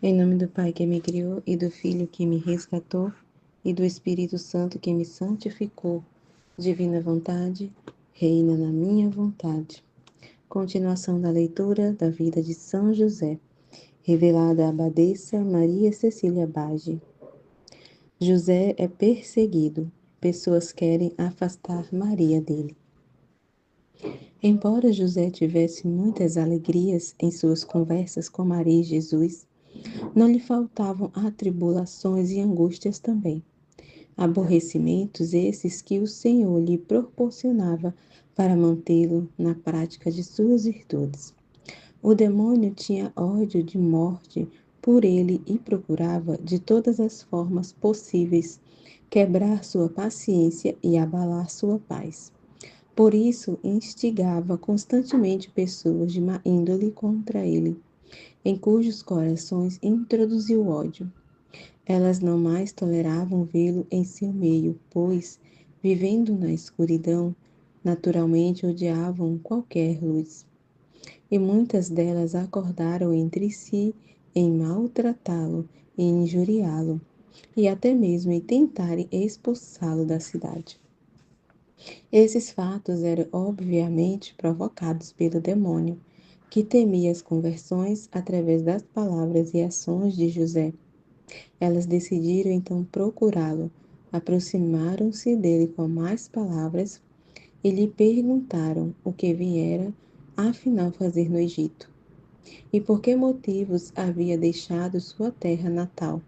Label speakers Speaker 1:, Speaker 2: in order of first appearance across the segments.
Speaker 1: Em nome do Pai que me criou, e do Filho que me resgatou, e do Espírito Santo que me santificou. Divina vontade, reina na minha vontade. Continuação da leitura da vida de São José, revelada à abadesa Maria Cecília Bage. José é perseguido. Pessoas querem afastar Maria dele. Embora José tivesse muitas alegrias em suas conversas com Maria e Jesus, não lhe faltavam atribulações e angústias também. Aborrecimentos esses que o Senhor lhe proporcionava para mantê-lo na prática de suas virtudes. O demônio tinha ódio de morte por ele e procurava, de todas as formas possíveis, quebrar sua paciência e abalar sua paz. Por isso, instigava constantemente pessoas de má índole contra ele, em cujos corações introduziu ódio. Elas não mais toleravam vê-lo em seu meio, pois, vivendo na escuridão, naturalmente odiavam qualquer luz. E muitas delas acordaram entre si em maltratá-lo e injuriá-lo, e até mesmo em tentarem expulsá-lo da cidade. Esses fatos eram obviamente provocados pelo demônio, que temia as conversões através das palavras e ações de José. Elas decidiram então procurá-lo, aproximaram-se dele com mais palavras e lhe perguntaram o que viera afinal fazer no Egito e por que motivos havia deixado sua terra natal,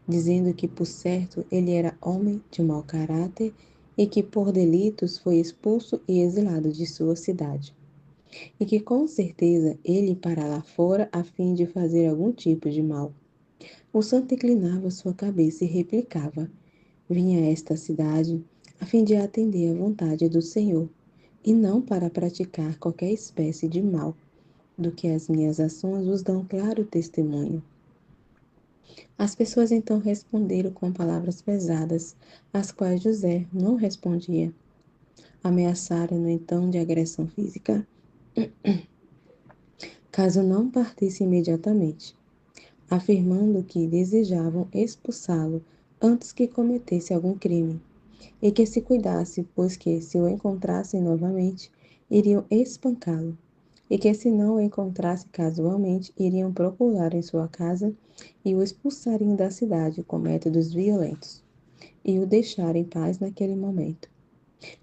Speaker 1: dizendo que por certo ele era homem de mau caráter e que por delitos foi expulso e exilado de sua cidade, e que com certeza ele para lá fora a fim de fazer algum tipo de mal. O santo inclinava sua cabeça e replicava: vinha a esta cidade a fim de atender à vontade do Senhor, e não para praticar qualquer espécie de mal, do que as minhas ações vos dão claro testemunho. As pessoas então responderam com palavras pesadas, às quais José não respondia. Ameaçaram-no então de agressão física, caso não partisse imediatamente, afirmando que desejavam expulsá-lo antes que cometesse algum crime, e que se cuidasse, pois que, se o encontrassem novamente, iriam espancá-lo, e que, se não o encontrasse casualmente, iriam procurar em sua casa e o expulsariam da cidade com métodos violentos, e o deixar em paz naquele momento.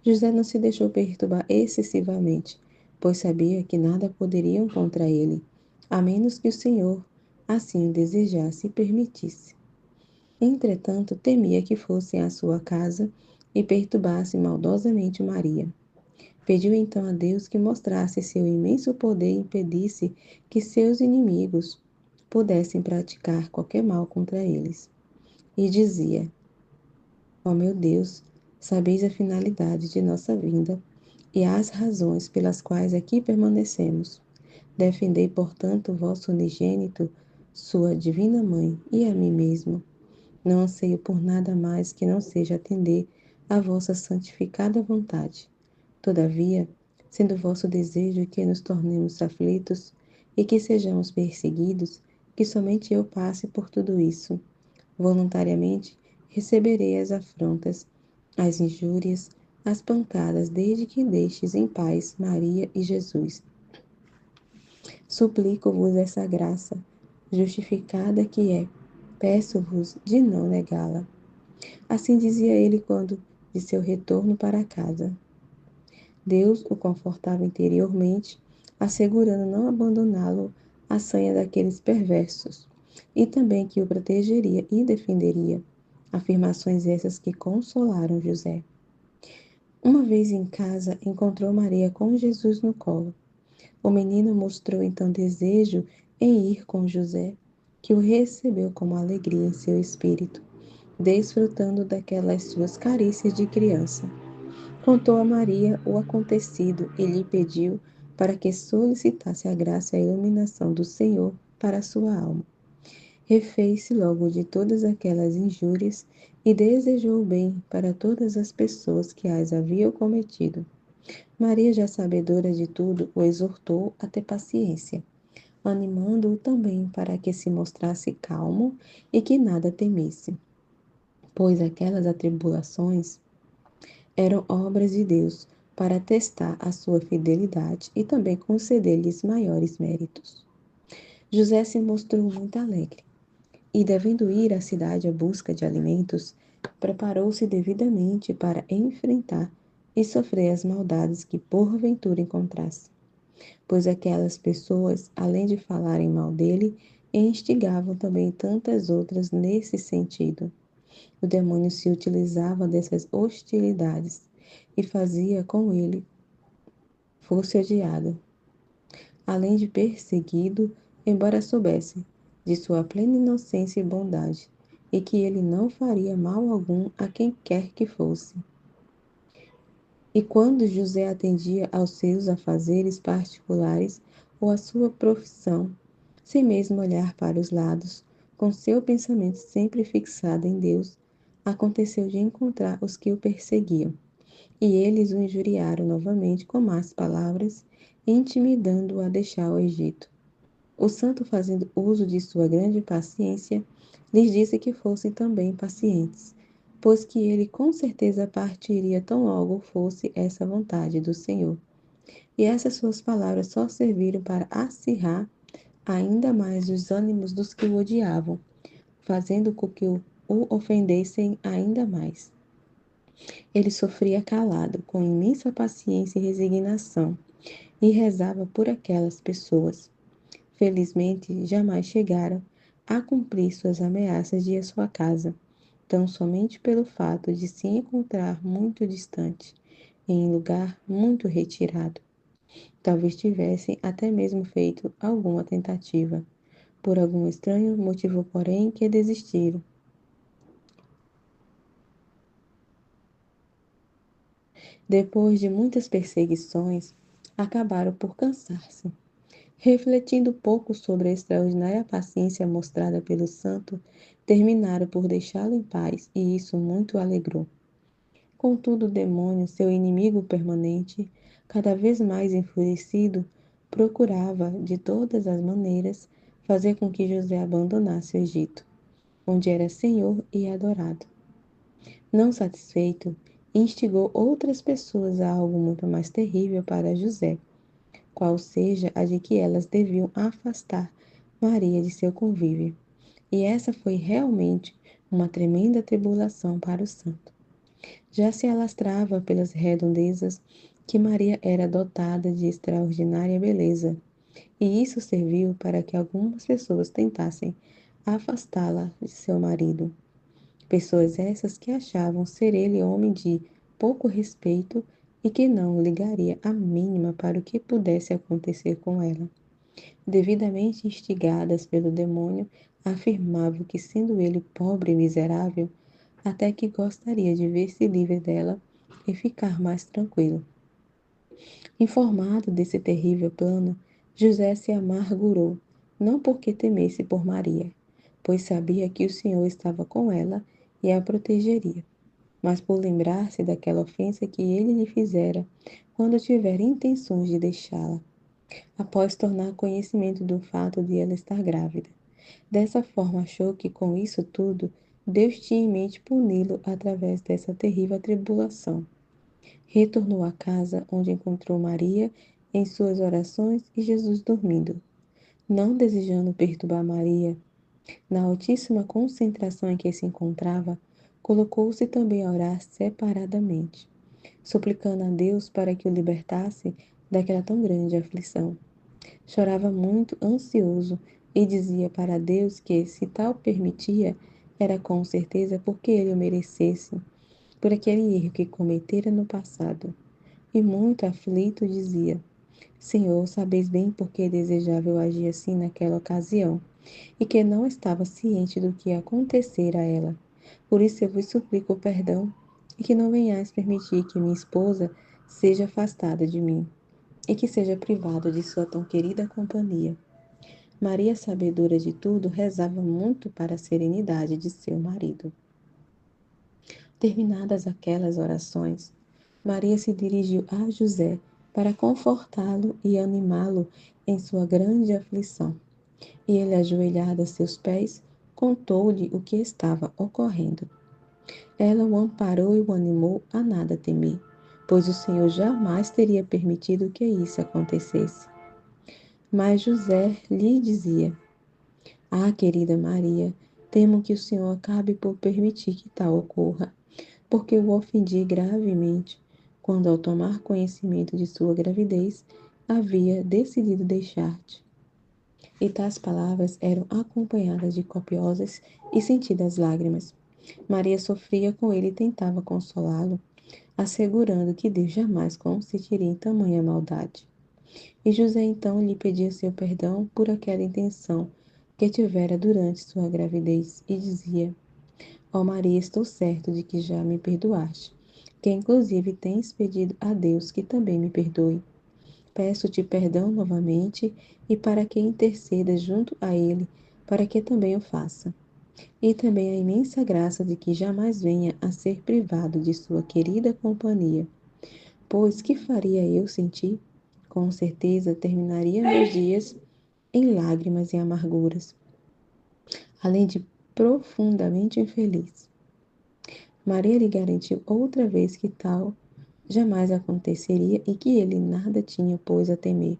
Speaker 1: José não se deixou perturbar excessivamente, pois sabia que nada poderiam contra ele, a menos que o Senhor assim o desejasse e permitisse. Entretanto, temia que fossem à sua casa e perturbassem maldosamente Maria. Pediu então a Deus que mostrasse seu imenso poder e impedisse que seus inimigos pudessem praticar qualquer mal contra eles. E dizia: ó meu Deus, sabeis a finalidade de nossa vinda e as razões pelas quais aqui permanecemos. Defendei, portanto, o vosso unigênito, sua divina mãe e a mim mesmo. Não anseio por nada mais que não seja atender à vossa santificada vontade. Todavia, sendo vosso desejo que nos tornemos aflitos e que sejamos perseguidos, que somente eu passe por tudo isso. Voluntariamente receberei as afrontas, as injúrias, as pancadas, desde que deixes em paz Maria e Jesus. Suplico-vos essa graça, justificada que é, peço-vos de não negá-la. Assim dizia ele quando de seu retorno para casa. Deus o confortava interiormente, assegurando não abandoná-lo à sanha daqueles perversos, e também que o protegeria e defenderia. Afirmações essas que consolaram José. Uma vez em casa, encontrou Maria com Jesus no colo. O menino mostrou então desejo em ir com José, que o recebeu com alegria em seu espírito, desfrutando daquelas suas carícias de criança. Contou a Maria o acontecido e lhe pediu para que solicitasse a graça e a iluminação do Senhor para a sua alma. Refez-se logo de todas aquelas injúrias e desejou o bem para todas as pessoas que as haviam cometido. Maria, já sabedora de tudo, o exortou a ter paciência, animando-o também para que se mostrasse calmo e que nada temesse, pois aquelas atribulações eram obras de Deus para testar a sua fidelidade e também conceder-lhes maiores méritos. José se mostrou muito alegre e, devendo ir à cidade à busca de alimentos, preparou-se devidamente para enfrentar e sofrer as maldades que porventura encontrasse, pois aquelas pessoas, além de falarem mal dele, instigavam também tantas outras nesse sentido. O demônio se utilizava dessas hostilidades e fazia com ele fosse odiado, além de perseguido, embora soubesse de sua plena inocência e bondade, e que ele não faria mal algum a quem quer que fosse. E quando José atendia aos seus afazeres particulares ou à sua profissão, sem mesmo olhar para os lados, com seu pensamento sempre fixado em Deus, aconteceu de encontrar os que o perseguiam. E eles o injuriaram novamente com más palavras, intimidando-o a deixar o Egito. O santo, fazendo uso de sua grande paciência, lhes disse que fossem também pacientes, pois que ele com certeza partiria tão logo fosse essa vontade do Senhor. E essas suas palavras só serviram para acirrar ainda mais os ânimos dos que o odiavam, fazendo com que o ofendessem ainda mais. Ele sofria calado, com imensa paciência e resignação, e rezava por aquelas pessoas. Felizmente, jamais chegaram a cumprir suas ameaças de ir à sua casa, tão somente pelo fato de se encontrar muito distante, em lugar muito retirado. Talvez tivessem até mesmo feito alguma tentativa, por algum estranho motivo, porém, que desistiram. Depois de muitas perseguições, acabaram por cansar-se. Refletindo pouco sobre a extraordinária paciência mostrada pelo santo, terminaram por deixá-lo em paz, e isso muito o alegrou. Contudo, o demônio, seu inimigo permanente, cada vez mais enfurecido, procurava, de todas as maneiras, fazer com que José abandonasse o Egito, onde era senhor e adorado. Não satisfeito, instigou outras pessoas a algo muito mais terrível para José, qual seja a de que elas deviam afastar Maria de seu convívio. E essa foi realmente uma tremenda tribulação para o santo. Já se alastrava pelas redondezas que Maria era dotada de extraordinária beleza, e isso serviu para que algumas pessoas tentassem afastá-la de seu marido. Pessoas essas que achavam ser ele homem de pouco respeito e que não ligaria a mínima para o que pudesse acontecer com ela. Devidamente instigadas pelo demônio, afirmavam que, sendo ele pobre e miserável, até que gostaria de ver-se livre dela e ficar mais tranquilo. Informado desse terrível plano, José se amargurou, não porque temesse por Maria, pois sabia que o Senhor estava com ela e a protegeria, mas por lembrar-se daquela ofensa que ele lhe fizera quando tivera intenções de deixá-la, após tornar conhecimento do fato de ela estar grávida. Dessa forma, achou que com isso tudo, Deus tinha em mente puni-lo através dessa terrível tribulação. Retornou à casa, onde encontrou Maria em suas orações e Jesus dormindo. Não desejando perturbar Maria, na altíssima concentração em que se encontrava, colocou-se também a orar separadamente, suplicando a Deus para que o libertasse daquela tão grande aflição. Chorava muito ansioso e dizia para Deus que, se tal permitia, era com certeza porque ele o merecesse, por aquele erro que cometera no passado. E muito aflito dizia: Senhor, sabeis bem por que desejava eu agir assim naquela ocasião, e que não estava ciente do que ia acontecer a ela. Por isso eu vos suplico perdão, e que não venhais permitir que minha esposa seja afastada de mim, e que seja privada de sua tão querida companhia. Maria, sabedora de tudo, rezava muito para a serenidade de seu marido. Terminadas aquelas orações, Maria se dirigiu a José para confortá-lo e animá-lo em sua grande aflição. E ele, ajoelhado a seus pés, contou-lhe o que estava ocorrendo. Ela o amparou e o animou a nada temer, pois o Senhor jamais teria permitido que isso acontecesse. Mas José lhe dizia: Ah, querida Maria, temo que o Senhor acabe por permitir que tal ocorra, porque o ofendi gravemente, quando ao tomar conhecimento de sua gravidez, havia decidido deixar-te. E tais palavras eram acompanhadas de copiosas e sentidas lágrimas. Maria sofria com ele e tentava consolá-lo, assegurando que Deus jamais consentiria em tamanha maldade. E José então lhe pedia seu perdão por aquela intenção que tivera durante sua gravidez e dizia: Ó Maria, estou certo de que já me perdoaste, que inclusive tens pedido a Deus que também me perdoe. Peço-te perdão novamente e para que interceda junto a Ele, para que também o faça. E também a imensa graça de que jamais venha a ser privado de sua querida companhia. Pois que faria eu sem ti? Com certeza terminaria meus dias em lágrimas e amarguras, além de profundamente infeliz. Maria lhe garantiu outra vez que tal jamais aconteceria e que ele nada tinha, pois, a temer.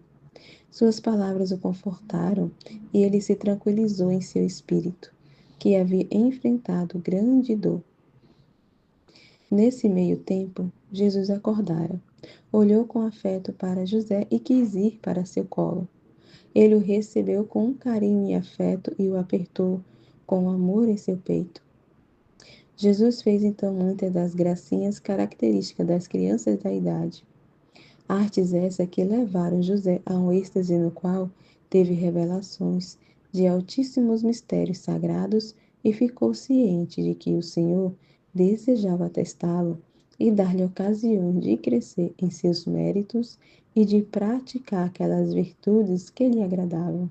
Speaker 1: Suas palavras o confortaram e ele se tranquilizou em seu espírito, que havia enfrentado grande dor. Nesse meio tempo, Jesus acordara, olhou com afeto para José e quis ir para seu colo. Ele o recebeu com um carinho e afeto e o apertou com amor em seu peito. Jesus fez então muitas das gracinhas características das crianças da idade. Artes essa que levaram José a um êxtase no qual teve revelações de altíssimos mistérios sagrados e ficou ciente de que o Senhor desejava testá-lo e dar-lhe ocasião de crescer em seus méritos e de praticar aquelas virtudes que lhe agradavam.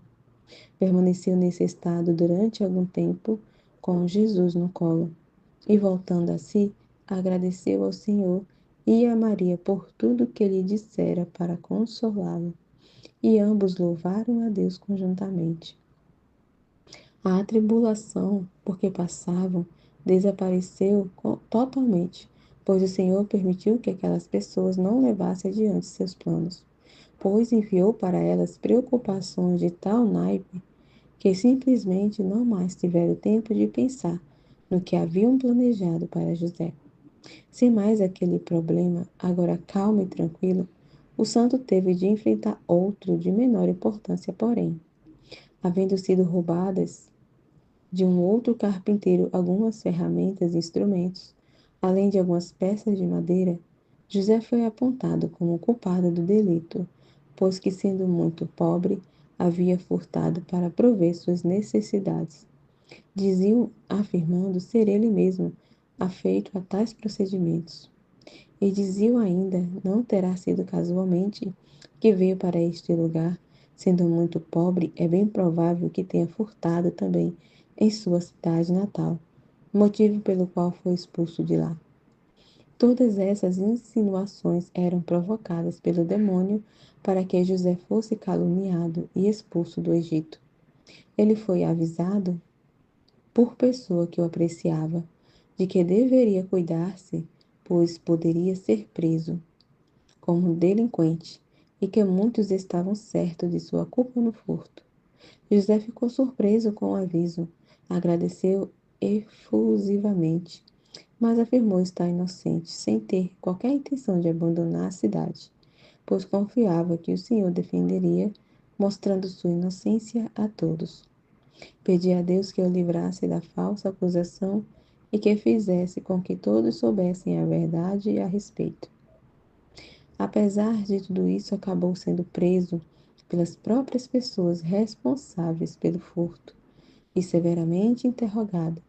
Speaker 1: Permaneceu nesse estado durante algum tempo com Jesus no colo e, voltando a si, agradeceu ao Senhor e a Maria por tudo que lhe dissera para consolá-lo, e ambos louvaram a Deus conjuntamente. A atribulação por que passavam desapareceu totalmente, pois o Senhor permitiu que aquelas pessoas não levassem adiante seus planos, pois enviou para elas preocupações de tal naipe que simplesmente não mais tiveram tempo de pensar no que haviam planejado para José. Sem mais aquele problema, agora calmo e tranquilo, o santo teve de enfrentar outro de menor importância, porém. Havendo sido roubadas de um outro carpinteiro algumas ferramentas e instrumentos, além de algumas peças de madeira, José foi apontado como culpado do delito, pois que, sendo muito pobre, havia furtado para prover suas necessidades. Dizia, afirmando ser ele mesmo afeito a tais procedimentos. E dizia ainda, não terá sido casualmente que veio para este lugar, sendo muito pobre, é bem provável que tenha furtado também em sua cidade natal, motivo pelo qual foi expulso de lá. Todas essas insinuações eram provocadas pelo demônio para que José fosse caluniado e expulso do Egito. Ele foi avisado por pessoa que o apreciava, de que deveria cuidar-se, pois poderia ser preso como delinquente, e que muitos estavam certos de sua culpa no furto. José ficou surpreso com o aviso, agradeceu efusivamente, mas afirmou estar inocente, sem ter qualquer intenção de abandonar a cidade, pois confiava que o Senhor defenderia, mostrando sua inocência a todos. Pedi a Deus que o livrasse da falsa acusação e que fizesse com que todos soubessem a verdade a respeito. Apesar de tudo isso, acabou sendo preso pelas próprias pessoas responsáveis pelo furto e severamente interrogado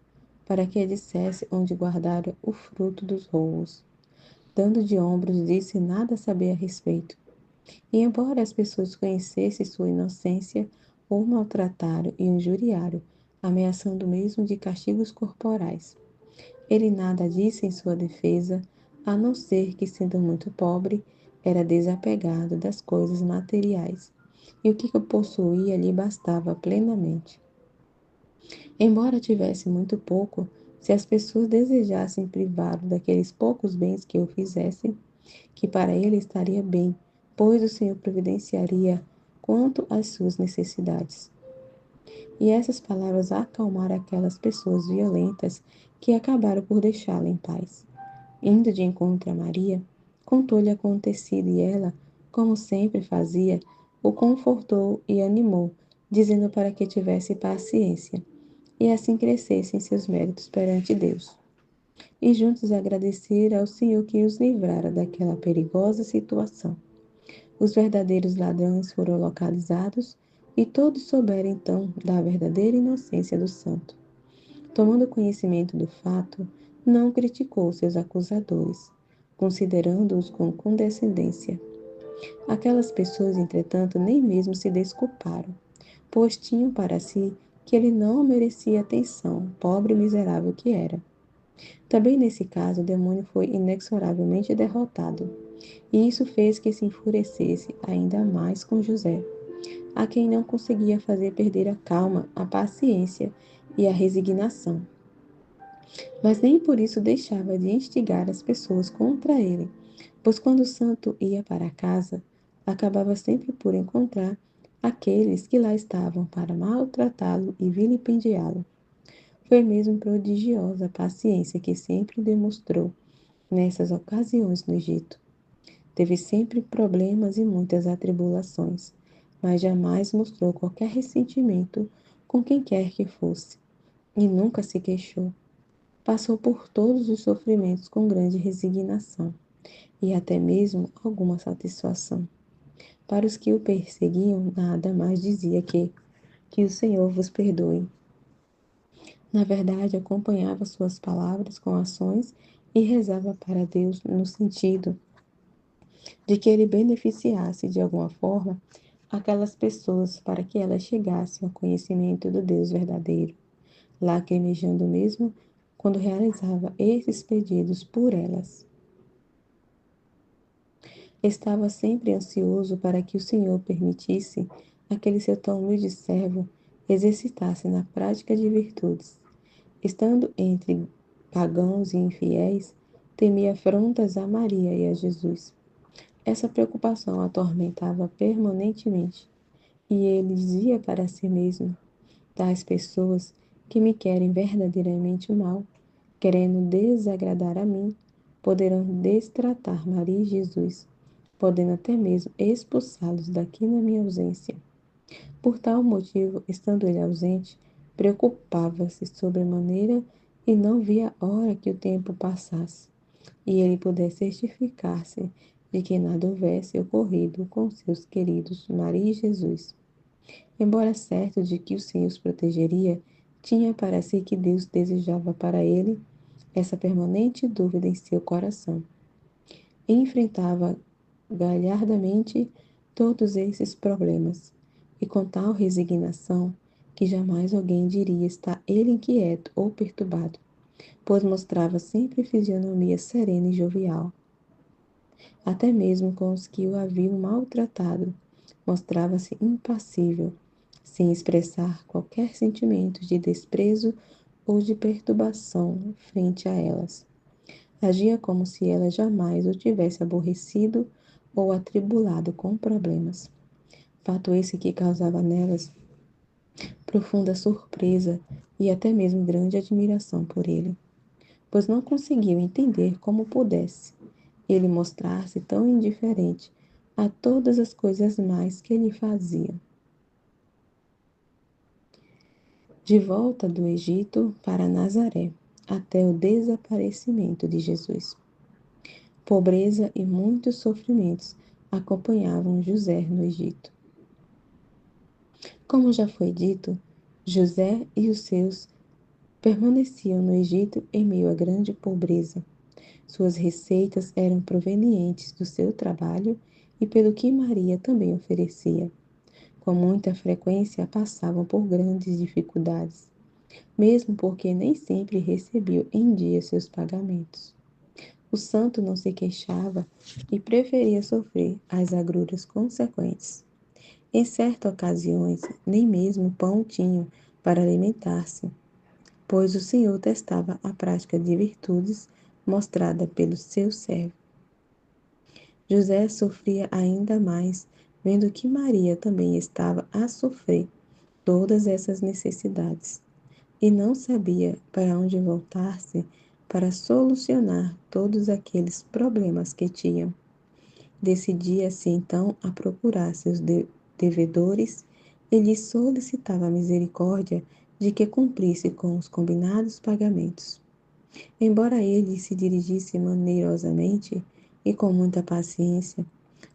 Speaker 1: para que dissesse onde guardara o fruto dos roubos. Dando de ombros, disse nada saber a respeito. E embora as pessoas conhecessem sua inocência, o maltrataram e o injuriaram, ameaçando mesmo de castigos corporais. Ele nada disse em sua defesa, a não ser que, sendo muito pobre, era desapegado das coisas materiais e o que possuía lhe bastava plenamente. Embora tivesse muito pouco, se as pessoas desejassem privá-lo daqueles poucos bens que o fizessem, que para ele estaria bem, pois o Senhor providenciaria quanto às suas necessidades. E essas palavras acalmaram aquelas pessoas violentas que acabaram por deixá-la em paz. Indo de encontro a Maria, contou-lhe o acontecido e ela, como sempre fazia, o confortou e animou, dizendo para que tivesse paciência e assim crescesse em seus méritos perante Deus. E juntos agradeceram ao Senhor que os livrara daquela perigosa situação. Os verdadeiros ladrões foram localizados e todos souberam então da verdadeira inocência do santo. Tomando conhecimento do fato, não criticou seus acusadores, considerando-os com condescendência. Aquelas pessoas, entretanto, nem mesmo se desculparam, pois tinham para si que ele não merecia atenção, pobre e miserável que era. Também nesse caso, o demônio foi inexoravelmente derrotado, e isso fez que se enfurecesse ainda mais com José, a quem não conseguia fazer perder a calma, a paciência e a resignação. Mas nem por isso deixava de instigar as pessoas contra ele, pois quando o santo ia para casa, acabava sempre por encontrar aqueles que lá estavam para maltratá-lo e vilipendiá-lo. Foi mesmo prodigiosa a paciência que sempre demonstrou nessas ocasiões no Egito. Teve sempre problemas e muitas atribulações, mas jamais mostrou qualquer ressentimento com quem quer que fosse, e nunca se queixou. Passou por todos os sofrimentos com grande resignação e até mesmo alguma satisfação. Para os que o perseguiam, nada mais dizia que o Senhor vos perdoe. Na verdade, acompanhava suas palavras com ações e rezava para Deus no sentido de que ele beneficiasse de alguma forma aquelas pessoas para que elas chegassem ao conhecimento do Deus verdadeiro, lacrimejando mesmo quando realizava esses pedidos por elas. Estava sempre ansioso para que o Senhor permitisse aquele seu tão humilde servo exercitasse na prática de virtudes. Estando entre pagãos e infiéis, temia afrontas a Maria e a Jesus. Essa preocupação o atormentava permanentemente, e ele dizia para si mesmo: tais pessoas que me querem verdadeiramente mal, querendo desagradar a mim, poderão destratar Maria e Jesus, podendo até mesmo expulsá-los daqui na minha ausência. Por tal motivo, estando ele ausente, preocupava-se sobremaneira e não via a hora que o tempo passasse, e ele pudesse certificar-se de que nada houvesse ocorrido com seus queridos Maria e Jesus. Embora certo de que o Senhor os protegeria, tinha para si que Deus desejava para ele essa permanente dúvida em seu coração. Enfrentava galhardamente todos esses problemas, e com tal resignação que jamais alguém diria estar ele inquieto ou perturbado, pois mostrava sempre fisionomia serena e jovial. Até mesmo com os que o haviam maltratado, mostrava-se impassível, sem expressar qualquer sentimento de desprezo ou de perturbação frente a elas. Agia como se ela jamais o tivesse aborrecido ou atribulado com problemas. Fato esse que causava nelas profunda surpresa e até mesmo grande admiração por ele, pois não conseguiam entender como pudesse ele mostrar-se tão indiferente a todas as coisas mais que ele fazia. De volta do Egito para Nazaré, até o desaparecimento de Jesus. Pobreza e muitos sofrimentos acompanhavam José no Egito. Como já foi dito, José e os seus permaneciam no Egito em meio a grande pobreza. Suas receitas eram provenientes do seu trabalho e pelo que Maria também oferecia. Com muita frequência passavam por grandes dificuldades, mesmo porque nem sempre recebiam em dia seus pagamentos. O santo não se queixava e preferia sofrer as agruras consequentes. Em certas ocasiões, nem mesmo pão tinham para alimentar-se, pois o Senhor testava a prática de virtudes mostrada pelo seu servo. José sofria ainda mais, vendo que Maria também estava a sofrer todas essas necessidades, e não sabia para onde voltar-se para solucionar todos aqueles problemas que tinham. Decidia-se então a procurar seus devedores e lhes solicitava a misericórdia de que cumprisse com os combinados pagamentos. Embora ele se dirigisse maneirosamente e com muita paciência,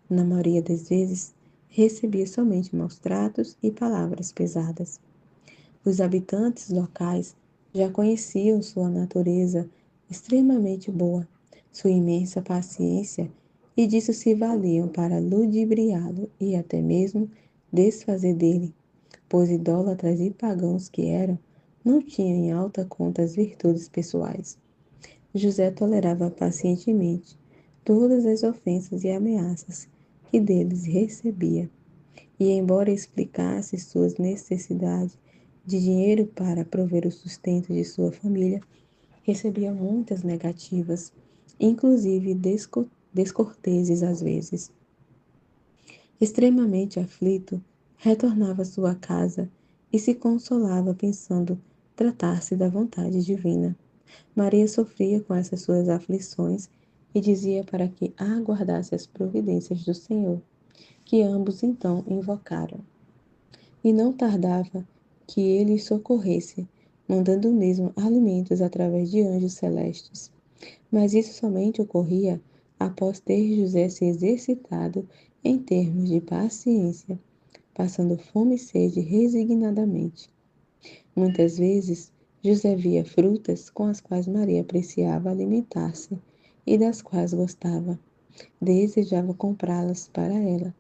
Speaker 1: na maioria das vezes recebia somente maus tratos e palavras pesadas. Os habitantes locais já conheciam sua natureza extremamente boa, sua imensa paciência, e disso se valiam para ludibriá-lo e até mesmo desfazer dele, pois idólatras e pagãos que eram, não tinham em alta conta as virtudes pessoais. José tolerava pacientemente todas as ofensas e ameaças que deles recebia. E, embora explicasse suas necessidades de dinheiro para prover o sustento de sua família, recebia muitas negativas, inclusive descorteses às vezes. Extremamente aflito, retornava à sua casa e se consolava pensando tratar-se da vontade divina. Maria sofria com essas suas aflições e dizia para que aguardasse as providências do Senhor, que ambos então invocaram. E não tardava que ele os socorresse, mandando mesmo alimentos através de anjos celestes. Mas isso somente ocorria após ter José se exercitado em termos de paciência, passando fome e sede resignadamente. Muitas vezes, José via frutas com as quais Maria apreciava alimentar-se e das quais gostava. Desejava comprá-las para ela,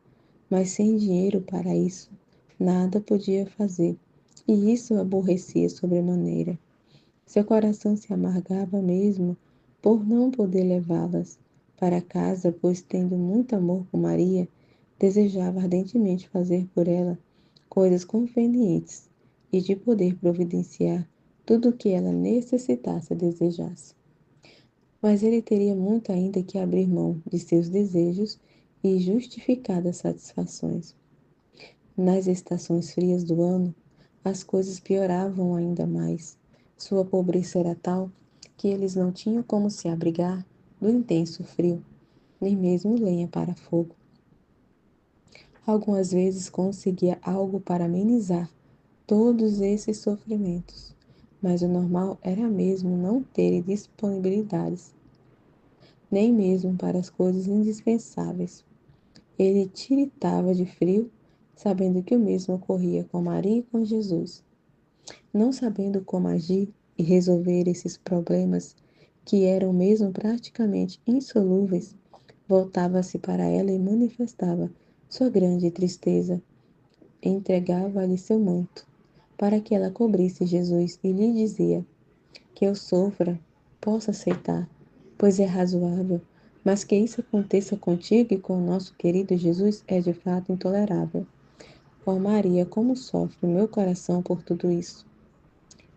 Speaker 1: mas sem dinheiro para isso, nada podia fazer, e isso o aborrecia sobremaneira. Seu coração se amargava mesmo por não poder levá-las para casa, pois, tendo muito amor por Maria, desejava ardentemente fazer por ela coisas convenientes e de poder providenciar tudo o que ela necessitasse e desejasse. Mas ele teria muito ainda que abrir mão de seus desejos e justificadas satisfações. Nas estações frias do ano, as coisas pioravam ainda mais. Sua pobreza era tal que eles não tinham como se abrigar do intenso frio, nem mesmo lenha para fogo. Algumas vezes conseguia algo para amenizar todos esses sofrimentos, mas o normal era mesmo não ter disponibilidades, nem mesmo para as coisas indispensáveis. Ele tiritava de frio, sabendo que o mesmo ocorria com Maria e com Jesus. Não sabendo como agir e resolver esses problemas, que eram mesmo praticamente insolúveis, voltava-se para ela e manifestava sua grande tristeza. Entregava-lhe seu manto, para que ela cobrisse Jesus e lhe dizia: que eu sofra, posso aceitar, pois é razoável, mas que isso aconteça contigo e com o nosso querido Jesus é de fato intolerável. Ó Maria, como sofre o meu coração por tudo isso.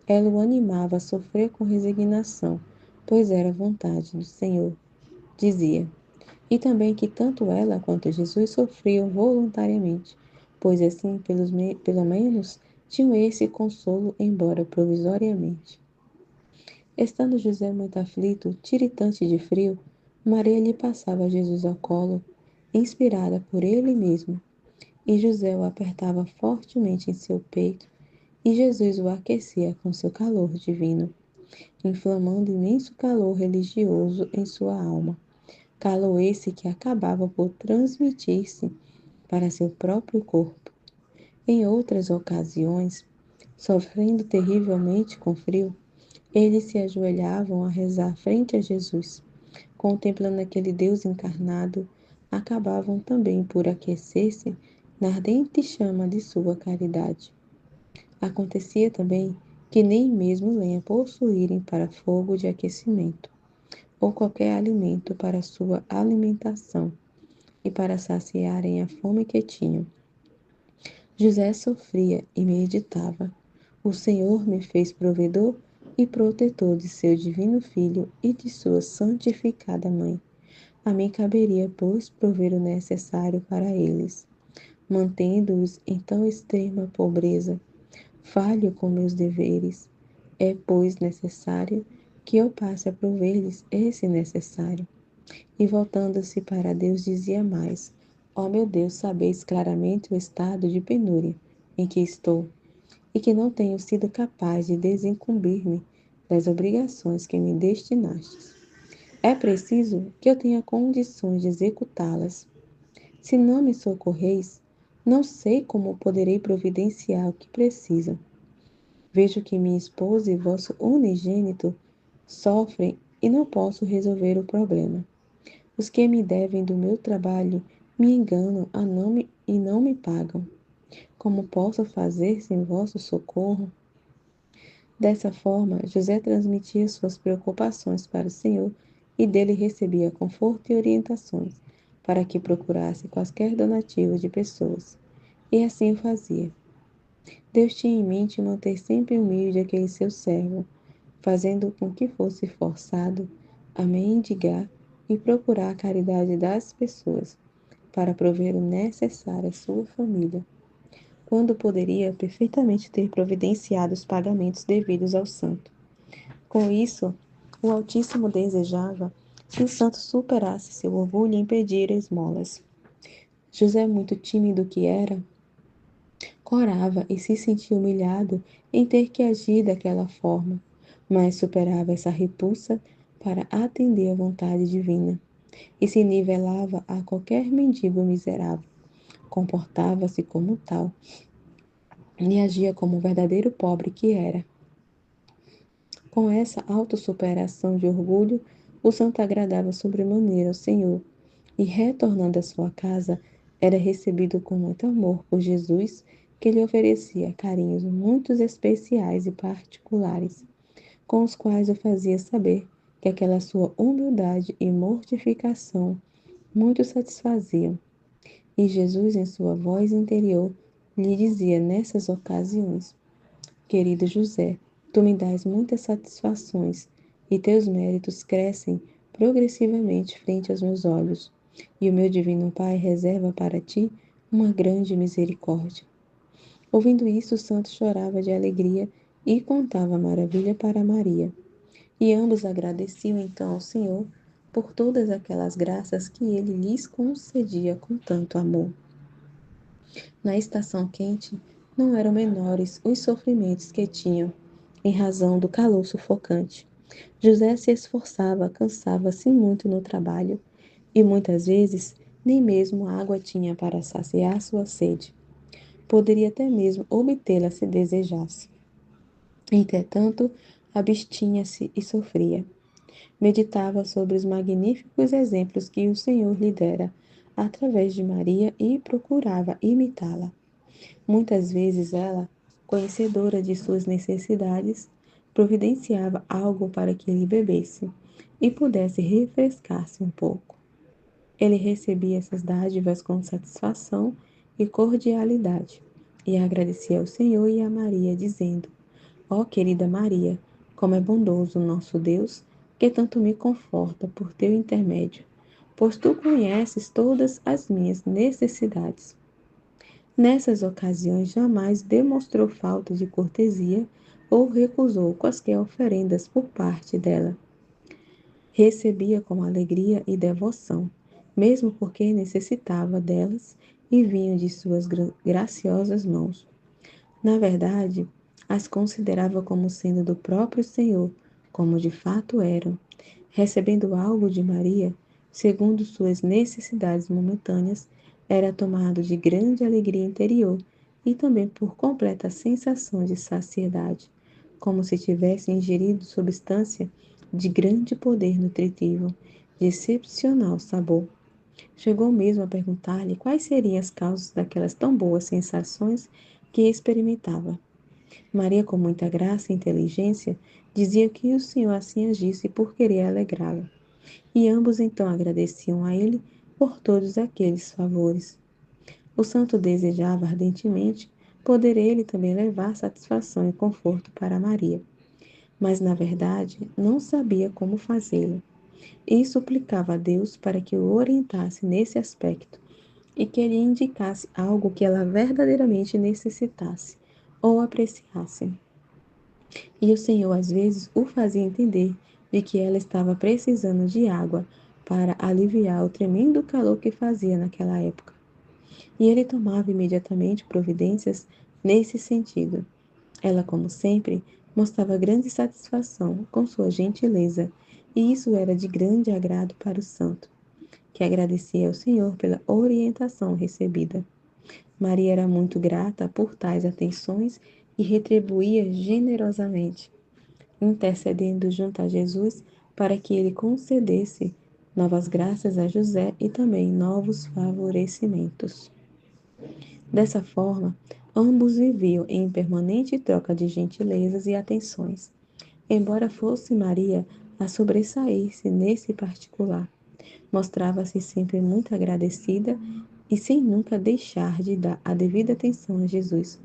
Speaker 1: Ela o animava a sofrer com resignação, pois era a vontade do Senhor, dizia. E também que tanto ela quanto Jesus sofriam voluntariamente, pois assim, pelo menos, tinham esse consolo, embora provisoriamente. Estando José muito aflito, tiritante de frio, Maria lhe passava Jesus ao colo, inspirada por ele mesmo, e José o apertava fortemente em seu peito, e Jesus o aquecia com seu calor divino, inflamando imenso calor religioso em sua alma, calor esse que acabava por transmitir-se para seu próprio corpo. Em outras ocasiões, sofrendo terrivelmente com frio, eles se ajoelhavam a rezar frente a Jesus. Contemplando aquele Deus encarnado, acabavam também por aquecer-se na ardente chama de sua caridade. Acontecia também que nem mesmo lenha possuírem para fogo de aquecimento, ou qualquer alimento para sua alimentação, e para saciarem a fome que tinham. José sofria e meditava: o Senhor me fez provedor e protetor de seu divino Filho e de sua santificada Mãe. A mim caberia, pois, prover o necessário para eles, mantendo-os em tão extrema pobreza. Falho com meus deveres. É, pois, necessário que eu passe a prover-lhes esse necessário. E voltando-se para Deus, dizia mais: ó meu Deus, sabeis claramente o estado de penúria em que estou, e que não tenho sido capaz de desincumbir-me das obrigações que me destinastes. É preciso que eu tenha condições de executá-las. Se não me socorreis, não sei como poderei providenciar o que precisam. Vejo que minha esposa e vosso unigênito sofrem e não posso resolver o problema. Os que me devem do meu trabalho me enganam e não me pagam. Como posso fazer sem vosso socorro? Dessa forma, José transmitia suas preocupações para o Senhor e dele recebia conforto e orientações para que procurasse quaisquer donativos de pessoas. E assim o fazia. Deus tinha em mente manter sempre humilde aquele seu servo, fazendo com que fosse forçado a mendigar e procurar a caridade das pessoas, para prover o necessário à sua família, quando poderia perfeitamente ter providenciado os pagamentos devidos ao santo. Com isso, o Altíssimo desejava que o santo superasse seu orgulho em pedir esmolas. José, muito tímido que era, corava e se sentia humilhado em ter que agir daquela forma, mas superava essa repulsa para atender à vontade divina e se nivelava a qualquer mendigo miserável. Comportava-se como tal e agia como o verdadeiro pobre que era. Com essa autossuperação de orgulho, o santo agradava sobremaneira ao Senhor, e retornando à sua casa, era recebido com muito amor por Jesus, que lhe oferecia carinhos muito especiais e particulares, com os quais o fazia saber que aquela sua humildade e mortificação muito satisfaziam. E Jesus, em sua voz interior, lhe dizia nessas ocasiões: querido José, tu me dás muitas satisfações e teus méritos crescem progressivamente frente aos meus olhos, e o meu divino Pai reserva para ti uma grande misericórdia. Ouvindo isso, o santo chorava de alegria e contava a maravilha para Maria. E ambos agradeciam então ao Senhor por todas aquelas graças que ele lhes concedia com tanto amor. Na estação quente, não eram menores os sofrimentos que tinham, em razão do calor sufocante. José se esforçava, cansava-se muito no trabalho, e muitas vezes nem mesmo água tinha para saciar sua sede. Poderia até mesmo obtê-la se desejasse. Entretanto, abstinha-se e sofria. Meditava sobre os magníficos exemplos que o Senhor lhe dera através de Maria e procurava imitá-la. Muitas vezes ela, conhecedora de suas necessidades, providenciava algo para que ele bebesse e pudesse refrescar-se um pouco. Ele recebia essas dádivas com satisfação e cordialidade e agradecia ao Senhor e a Maria, dizendo: ó querida Maria, como é bondoso o nosso Deus, que tanto me conforta por teu intermédio, pois tu conheces todas as minhas necessidades. Nessas ocasiões jamais demonstrou falta de cortesia ou recusou quaisquer oferendas por parte dela. Recebia com alegria e devoção, mesmo porque necessitava delas e vinham de suas graciosas mãos. Na verdade, as considerava como sendo do próprio Senhor, como de fato eram, recebendo algo de Maria, segundo suas necessidades momentâneas, era tomado de grande alegria interior e também por completa sensação de saciedade, como se tivesse ingerido substância de grande poder nutritivo, de excepcional sabor. Chegou mesmo a perguntar-lhe quais seriam as causas daquelas tão boas sensações que experimentava. Maria, com muita graça e inteligência, dizia que o Senhor assim agisse por querer alegrá-la. E ambos então agradeciam a ele por todos aqueles favores. O santo desejava ardentemente poder ele também levar satisfação e conforto para Maria, mas na verdade não sabia como fazê-lo, e suplicava a Deus para que o orientasse nesse aspecto e que lhe indicasse algo que ela verdadeiramente necessitasse ou apreciasse. E o Senhor às vezes o fazia entender de que ela estava precisando de água para aliviar o tremendo calor que fazia naquela época. E ele tomava imediatamente providências nesse sentido. Ela, como sempre, mostrava grande satisfação com sua gentileza, e isso era de grande agrado para o santo, que agradecia ao Senhor pela orientação recebida. Maria era muito grata por tais atenções e retribuía generosamente, intercedendo junto a Jesus para que ele concedesse novas graças a José e também novos favorecimentos. Dessa forma, ambos viviam em permanente troca de gentilezas e atenções, embora fosse Maria a sobressair-se nesse particular. Mostrava-se sempre muito agradecida e sem nunca deixar de dar a devida atenção a Jesus.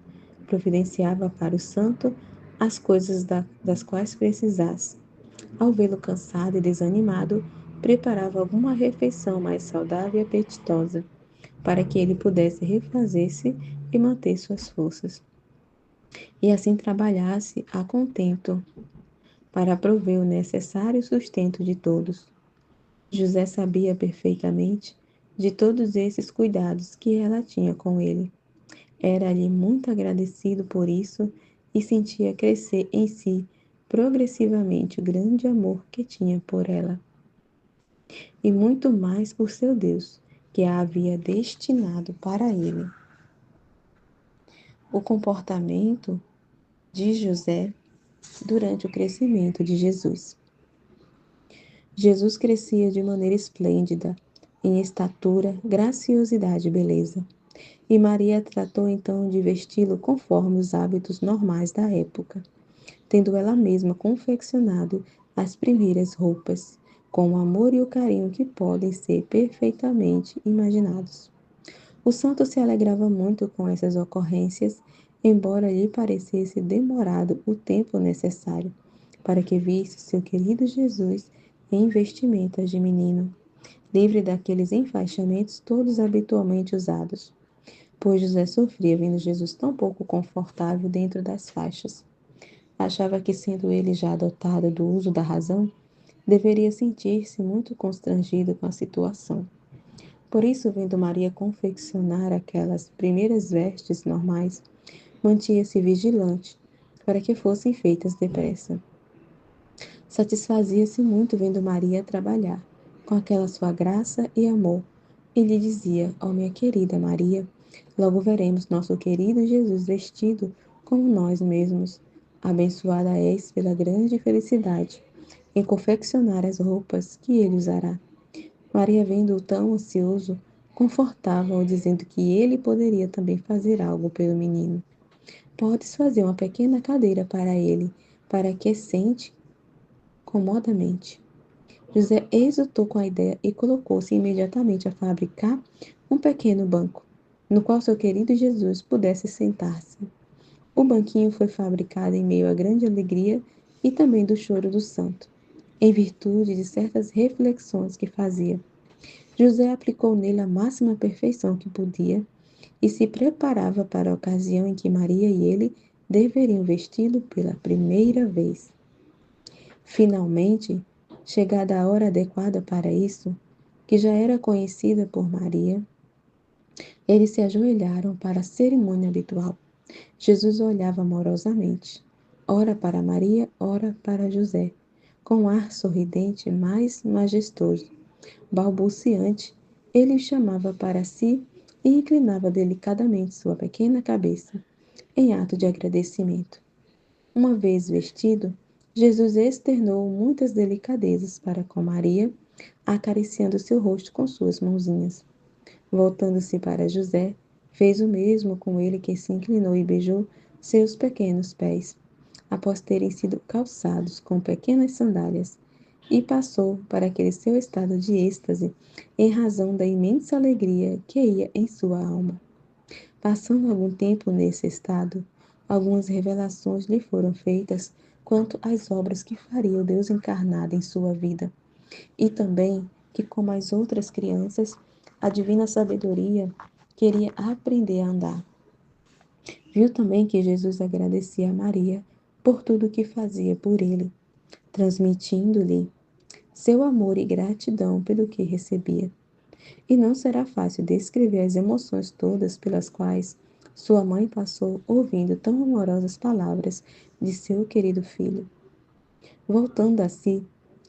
Speaker 1: Providenciava para o santo as coisas das quais precisasse. Ao vê-lo cansado e desanimado, preparava alguma refeição mais saudável e apetitosa, para que ele pudesse refazer-se e manter suas forças. E assim trabalhasse a contento para prover o necessário sustento de todos. José sabia perfeitamente de todos esses cuidados que ela tinha com ele. Era-lhe muito agradecido por isso e sentia crescer em si progressivamente o grande amor que tinha por ela, e muito mais por seu Deus, que a havia destinado para ele. O comportamento de José durante o crescimento de Jesus. Jesus crescia de maneira esplêndida, em estatura, graciosidade e beleza. E Maria tratou então de vesti-lo conforme os hábitos normais da época, tendo ela mesma confeccionado as primeiras roupas, com o amor e o carinho que podem ser perfeitamente imaginados. O santo se alegrava muito com essas ocorrências, embora lhe parecesse demorado o tempo necessário para que visse seu querido Jesus em vestimentas de menino, livre daqueles enfaixamentos todos habitualmente usados, pois José sofria vendo Jesus tão pouco confortável dentro das faixas. Achava que, sendo ele já dotado do uso da razão, deveria sentir-se muito constrangido com a situação. Por isso, vendo Maria confeccionar aquelas primeiras vestes normais, mantinha-se vigilante para que fossem feitas depressa. Satisfazia-se muito vendo Maria trabalhar, com aquela sua graça e amor, e lhe dizia: ó minha querida Maria, logo veremos nosso querido Jesus vestido como nós mesmos. Abençoada és pela grande felicidade em confeccionar as roupas que ele usará. Maria, vendo-o tão ansioso, confortava-o, dizendo que ele poderia também fazer algo pelo menino. Podes fazer uma pequena cadeira para ele, para que sente comodamente. José exultou com a ideia e colocou-se imediatamente a fabricar um pequeno banco, no qual seu querido Jesus pudesse sentar-se. O banquinho foi fabricado em meio à grande alegria e também do choro do santo, em virtude de certas reflexões que fazia. José aplicou nele a máxima perfeição que podia e se preparava para a ocasião em que Maria e ele deveriam vesti-lo pela primeira vez. Finalmente, chegada a hora adequada para isso, que já era conhecida por Maria, eles se ajoelharam para a cerimônia habitual. Jesus olhava amorosamente, ora para Maria, ora para José, com um ar sorridente mais majestoso. Balbuciante, ele o chamava para si e inclinava delicadamente sua pequena cabeça, em ato de agradecimento. Uma vez vestido, Jesus externou muitas delicadezas para com Maria, acariciando seu rosto com suas mãozinhas. Voltando-se para José, fez o mesmo com ele, que se inclinou e beijou seus pequenos pés, após terem sido calçados com pequenas sandálias, e passou para aquele seu estado de êxtase, em razão da imensa alegria que ia em sua alma. Passando algum tempo nesse estado, algumas revelações lhe foram feitas quanto às obras que faria o Deus encarnado em sua vida, e também que, como as outras crianças, a divina sabedoria queria aprender a andar. Viu também que Jesus agradecia a Maria por tudo que fazia por ele, transmitindo-lhe seu amor e gratidão pelo que recebia. E não será fácil descrever as emoções todas pelas quais sua mãe passou ouvindo tão amorosas palavras de seu querido filho. Voltando a si,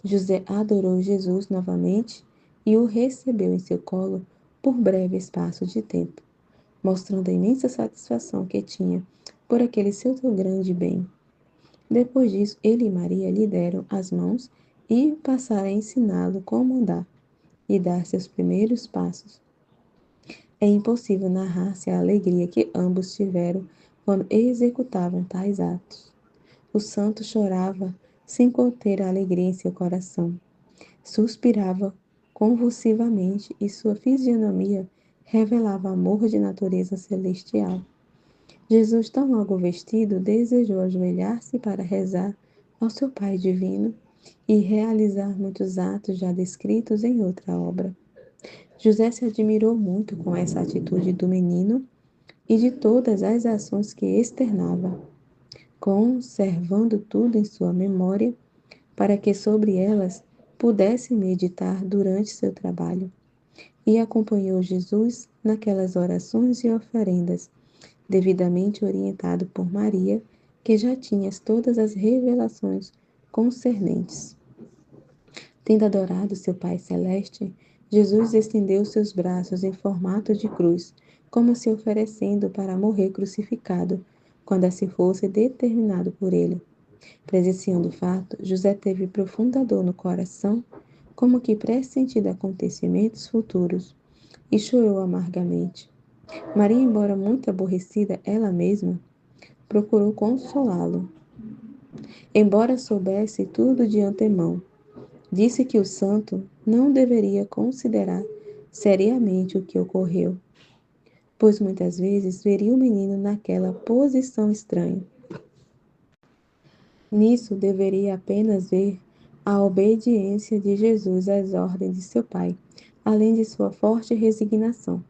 Speaker 1: José adorou Jesus novamente e o recebeu em seu colo por breve espaço de tempo, mostrando a imensa satisfação que tinha por aquele seu tão grande bem. Depois disso, ele e Maria lhe deram as mãos e passaram a ensiná-lo como andar e dar seus primeiros passos. É impossível narrar-se a alegria que ambos tiveram quando executavam tais atos. O santo chorava sem conter a alegria em seu coração. Suspirava convulsivamente e sua fisionomia revelava amor de natureza celestial. Jesus, tão logo vestido, desejou ajoelhar-se para rezar ao seu Pai divino e realizar muitos atos já descritos em outra obra. José se admirou muito com essa atitude do menino e de todas as ações que externava, conservando tudo em sua memória, para que sobre elas pudesse meditar durante seu trabalho. E acompanhou Jesus naquelas orações e oferendas, devidamente orientado por Maria, que já tinha todas as revelações concernentes. Tendo adorado seu Pai Celeste, Jesus estendeu seus braços em formato de cruz, como se oferecendo para morrer crucificado, quando assim fosse determinado por ele. Presenciando o fato, José teve profunda dor no coração, como que pressentindo acontecimentos futuros, e chorou amargamente. Maria, embora muito aborrecida ela mesma, procurou consolá-lo. Embora soubesse tudo de antemão, disse que o santo não deveria considerar seriamente o que ocorreu, pois muitas vezes veria o menino naquela posição estranha. Nisso deveria apenas ver a obediência de Jesus às ordens de seu pai, além de sua forte resignação.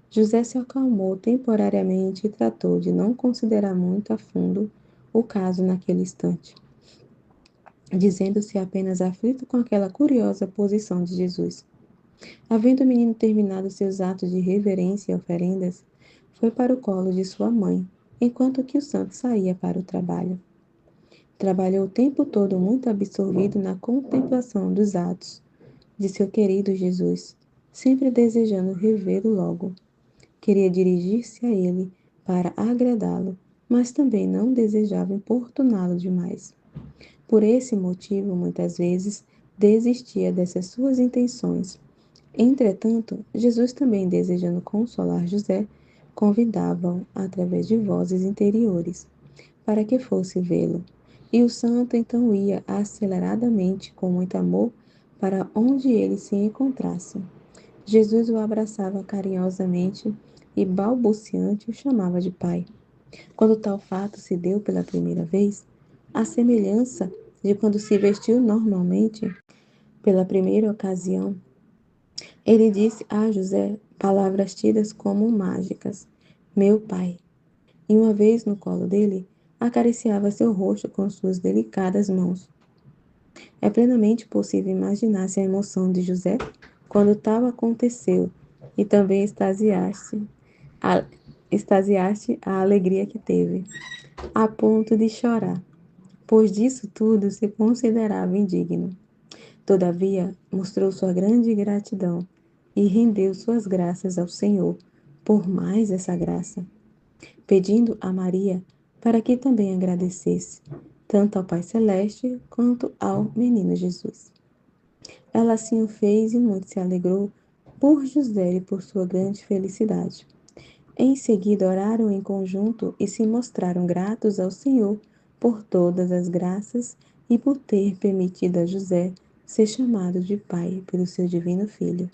Speaker 1: José se acalmou temporariamente e tratou de não considerar muito a fundo o caso naquele instante, dizendo-se apenas aflito com aquela curiosa posição de Jesus. Havendo o menino terminado seus atos de reverência e oferendas, foi para o colo de sua mãe, enquanto que o santo saía para o trabalho. Trabalhou o tempo todo muito absorvido na contemplação dos atos de seu querido Jesus, sempre desejando revê-lo logo. Queria dirigir-se a ele para agradá-lo, mas também não desejava importuná-lo demais. Por esse motivo, muitas vezes, desistia dessas suas intenções. Entretanto, Jesus, também desejando consolar José, convidava-o através de vozes interiores para que fosse vê-lo. E o santo então ia aceleradamente, com muito amor, para onde ele se encontrasse. Jesus o abraçava carinhosamente e, balbuciante, o chamava de pai. Quando tal fato se deu pela primeira vez, a semelhança de quando se vestiu normalmente, pela primeira ocasião, ele disse a José palavras tidas como mágicas: Meu pai. E uma vez no colo dele, acariciava seu rosto com suas delicadas mãos. É plenamente possível imaginar-se a emoção de José quando tal aconteceu e também a, extasiaste a alegria que teve, a ponto de chorar, pois disso tudo se considerava indigno. Todavia, mostrou sua grande gratidão e rendeu suas graças ao Senhor por mais essa graça, pedindo a Maria para que também agradecesse, tanto ao Pai Celeste quanto ao menino Jesus. Ela assim o fez e muito se alegrou por José e por sua grande felicidade. Em seguida, oraram em conjunto e se mostraram gratos ao Senhor por todas as graças e por ter permitido a José ser chamado de Pai pelo seu divino Filho.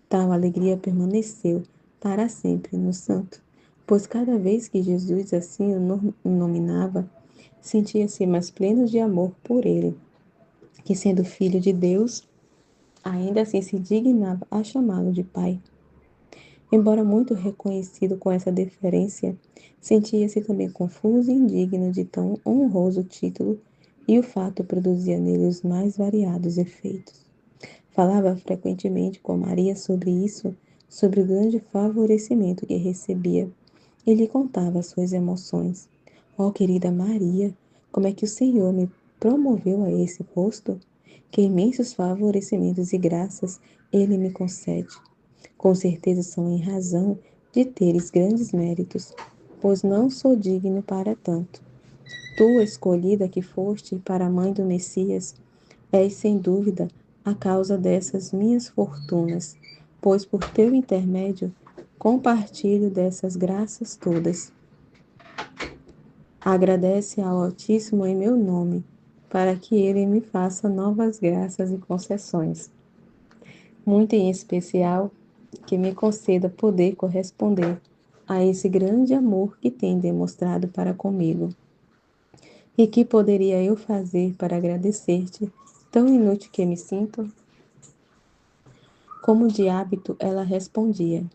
Speaker 1: Tal alegria permaneceu para sempre no santo, pois cada vez que Jesus assim o nominava, sentia-se mais pleno de amor por ele, que sendo filho de Deus, ainda assim se dignava a chamá-lo de Pai. Embora muito reconhecido com essa deferência, sentia-se também confuso e indigno de tão honroso título, e o fato produzia nele os mais variados efeitos. Falava frequentemente com Maria sobre isso, sobre o grande favorecimento que recebia, e lhe contava suas emoções. Oh, querida Maria, como é que o Senhor me promoveu a esse posto? Que imensos favorecimentos e graças ele me concede. Com certeza são em razão de teres grandes méritos, pois não sou digno para tanto. Tu, escolhida que foste para a mãe do Messias, és sem dúvida a causa dessas minhas fortunas, pois por teu intermédio compartilho dessas graças todas. Agradece ao Altíssimo em meu nome, para que ele me faça novas graças e concessões. Muito em especial, que me conceda poder corresponder a esse grande amor que tem demonstrado para comigo. E que poderia eu fazer para agradecer-te, tão inútil que me sinto? Como de hábito, ela respondia,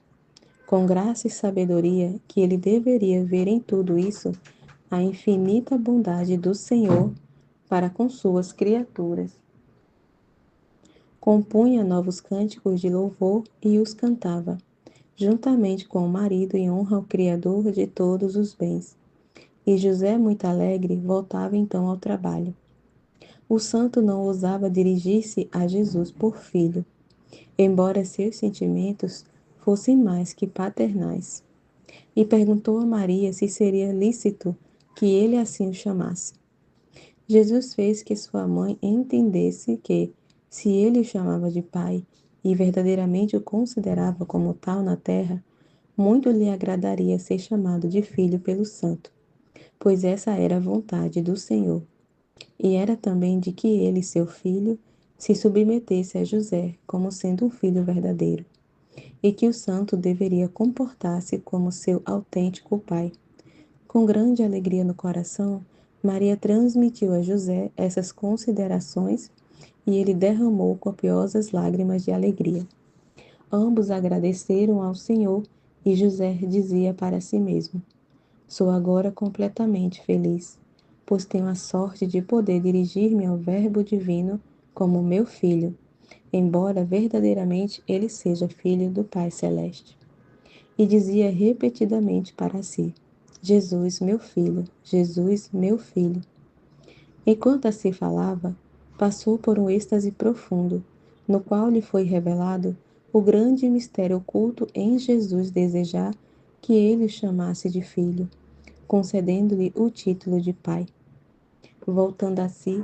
Speaker 1: com graça e sabedoria, que ele deveria ver em tudo isso a infinita bondade do Senhor para com suas criaturas. Compunha novos cânticos de louvor e os cantava, juntamente com o marido, em honra ao Criador de todos os bens. E José, muito alegre, voltava então ao trabalho. O santo não ousava dirigir-se a Jesus por filho, embora seus sentimentos fossem mais que paternais. E perguntou a Maria se seria lícito que ele assim o chamasse. Jesus fez que sua mãe entendesse que, se ele o chamava de pai e verdadeiramente o considerava como tal na terra, muito lhe agradaria ser chamado de filho pelo santo, pois essa era a vontade do Senhor. E era também de que ele, seu filho, se submetesse a José como sendo um filho verdadeiro, e que o santo deveria comportar-se como seu autêntico pai. Com grande alegria no coração, Maria transmitiu a José essas considerações e ele derramou copiosas lágrimas de alegria. Ambos agradeceram ao Senhor e José dizia para si mesmo: Sou agora completamente feliz, pois tenho a sorte de poder dirigir-me ao Verbo Divino como meu filho, embora verdadeiramente ele seja filho do Pai Celeste. E dizia repetidamente para si: Jesus, meu filho, Jesus, meu filho. Enquanto assim falava, passou por um êxtase profundo, no qual lhe foi revelado o grande mistério oculto em Jesus desejar que ele o chamasse de filho, concedendo-lhe o título de pai. Voltando a si,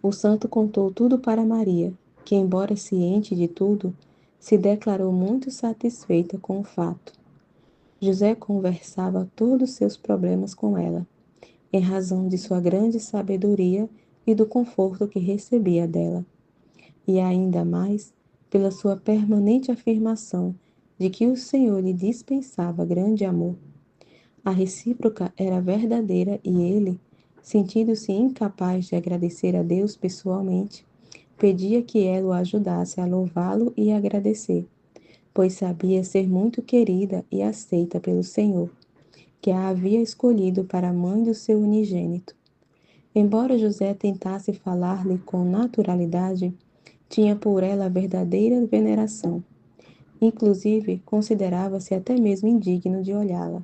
Speaker 1: o santo contou tudo para Maria, que, embora ciente de tudo, se declarou muito satisfeita com o fato. José conversava todos seus problemas com ela, em razão de sua grande sabedoria e do conforto que recebia dela, e ainda mais pela sua permanente afirmação de que o Senhor lhe dispensava grande amor. A recíproca era verdadeira e ele, sentindo-se incapaz de agradecer a Deus pessoalmente, pedia que ela o ajudasse a louvá-lo e agradecer, pois sabia ser muito querida e aceita pelo Senhor, que a havia escolhido para a mãe do seu unigênito. Embora José tentasse falar-lhe com naturalidade, tinha por ela verdadeira veneração. Inclusive, considerava-se até mesmo indigno de olhá-la.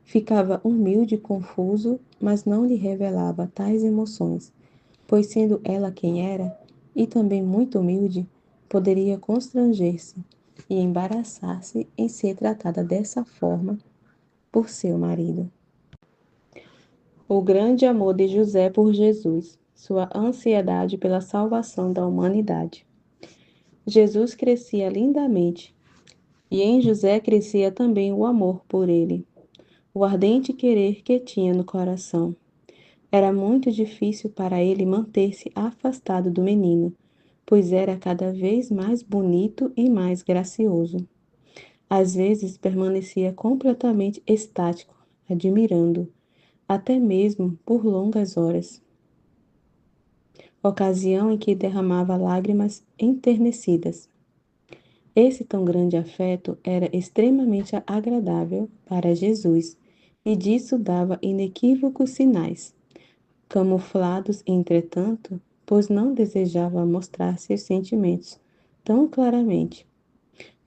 Speaker 1: Ficava humilde e confuso, mas não lhe revelava tais emoções, pois sendo ela quem era, e também muito humilde, poderia constranger-se e embaraçar-se em ser tratada dessa forma por seu marido. O grande amor de José por Jesus, sua ansiedade pela salvação da humanidade. Jesus crescia lindamente, e em José crescia também o amor por ele, o ardente querer que tinha no coração. Era muito difícil para ele manter-se afastado do menino, pois era cada vez mais bonito e mais gracioso. Às vezes permanecia completamente estático, admirando, até mesmo por longas horas, ocasião em que derramava lágrimas enternecidas. Esse tão grande afeto era extremamente agradável para Jesus e disso dava inequívocos sinais, camuflados, entretanto, pois não desejava mostrar seus sentimentos tão claramente.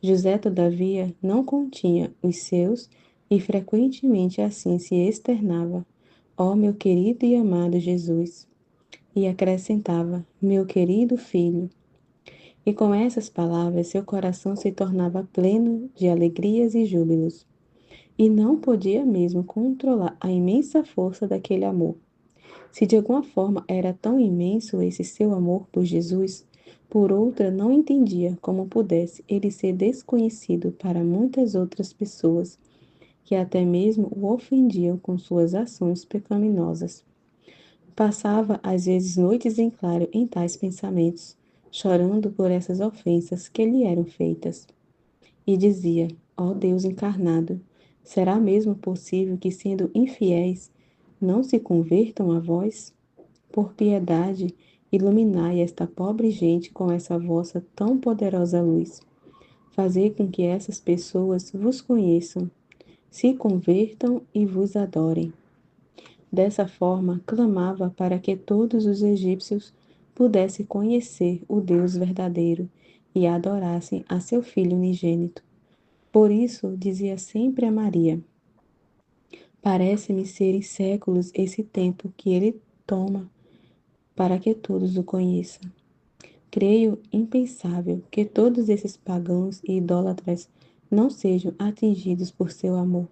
Speaker 1: José, todavia, não continha os seus e frequentemente assim se externava: Ó meu querido e amado Jesus! E acrescentava: Meu querido filho! E com essas palavras seu coração se tornava pleno de alegrias e júbilos, e não podia mesmo controlar a imensa força daquele amor. Se de alguma forma era tão imenso esse seu amor por Jesus, por outra não entendia como pudesse ele ser desconhecido para muitas outras pessoas, que até mesmo o ofendiam com suas ações pecaminosas. Passava às vezes noites em claro em tais pensamentos, chorando por essas ofensas que lhe eram feitas. E dizia: Ó Deus encarnado, será mesmo possível que, sendo infiéis, não se convertam a vós? Por piedade, iluminai esta pobre gente com essa vossa tão poderosa luz. Fazei com que essas pessoas vos conheçam, se convertam e vos adorem. Dessa forma, clamava para que todos os egípcios pudessem conhecer o Deus verdadeiro e adorassem a seu Filho unigênito. Por isso, dizia sempre a Maria: Parece-me ser em séculos esse tempo que ele toma para que todos o conheçam. Creio impensável que todos esses pagãos e idólatras não sejam atingidos por seu amor,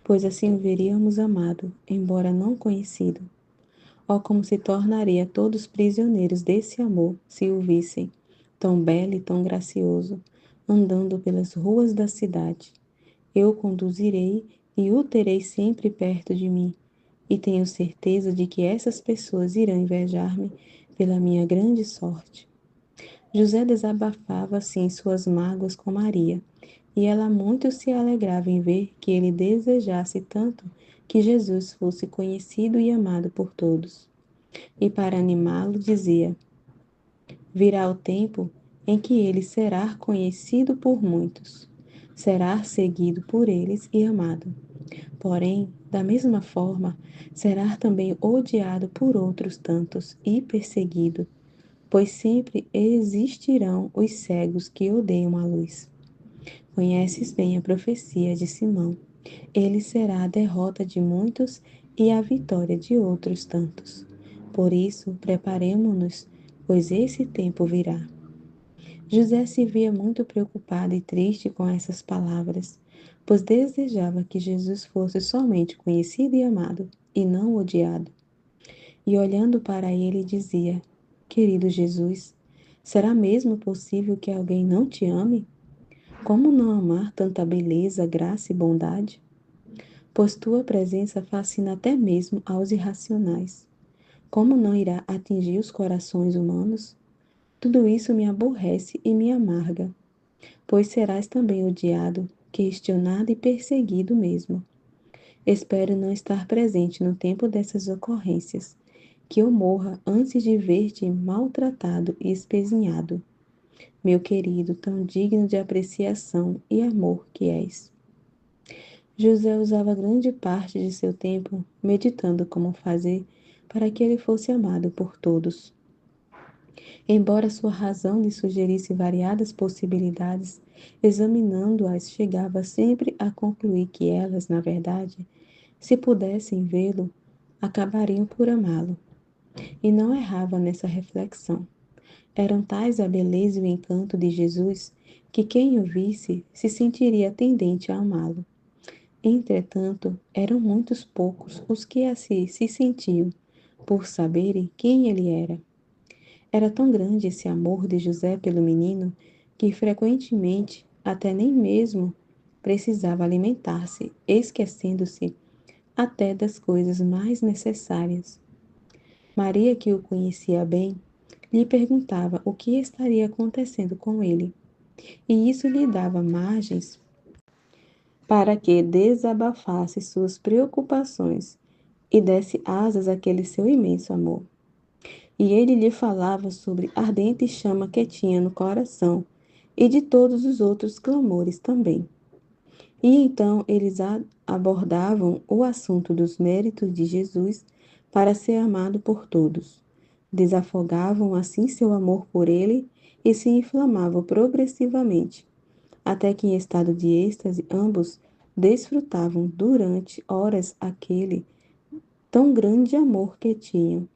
Speaker 1: pois assim o veríamos amado, embora não conhecido. Ó, como se tornaria todos prisioneiros desse amor se o vissem, tão belo e tão gracioso, andando pelas ruas da cidade. Eu o conduzirei e o terei sempre perto de mim, e tenho certeza de que essas pessoas irão invejar-me pela minha grande sorte. José desabafava assim suas mágoas com Maria, e ela muito se alegrava em ver que ele desejasse tanto que Jesus fosse conhecido e amado por todos. E para animá-lo dizia: Virá o tempo em que ele será conhecido por muitos, será seguido por eles e amado. Porém, da mesma forma, será também odiado por outros tantos e perseguido, pois sempre existirão os cegos que odeiam a luz. Conheces bem a profecia de Simão. Ele será a derrota de muitos e a vitória de outros tantos. Por isso, preparemo-nos, pois esse tempo virá. José se via muito preocupado e triste com essas palavras, pois desejava que Jesus fosse somente conhecido e amado, e não odiado. E olhando para ele, dizia: Querido Jesus, será mesmo possível que alguém não te ame? Como não amar tanta beleza, graça e bondade? Pois tua presença fascina até mesmo aos irracionais. Como não irá atingir os corações humanos? Tudo isso me aborrece e me amarga, pois serás também odiado, questionado e perseguido mesmo. Espero não estar presente no tempo dessas ocorrências, que eu morra antes de ver-te maltratado e espezinhado, meu querido, tão digno de apreciação e amor que és. José usava grande parte de seu tempo meditando como fazer para que ele fosse amado por todos. Embora sua razão lhe sugerisse variadas possibilidades, examinando-as chegava sempre a concluir que elas, na verdade, se pudessem vê-lo, acabariam por amá-lo. E não errava nessa reflexão. Eram tais a beleza e o encanto de Jesus que quem o visse se sentiria tendente a amá-lo. Entretanto, eram muitos poucos os que assim se sentiam, por saberem quem ele era. Era tão grande esse amor de José pelo menino que frequentemente até nem mesmo precisava alimentar-se, esquecendo-se até das coisas mais necessárias. Maria, que o conhecia bem, lhe perguntava o que estaria acontecendo com ele, e isso lhe dava margens para que desabafasse suas preocupações e desse asas àquele seu imenso amor. E ele lhe falava sobre a ardente chama que tinha no coração e de todos os outros clamores também. E então eles abordavam o assunto dos méritos de Jesus para ser amado por todos. Desafogavam assim seu amor por ele e se inflamavam progressivamente, até que em estado de êxtase ambos desfrutavam durante horas aquele tão grande amor que tinham.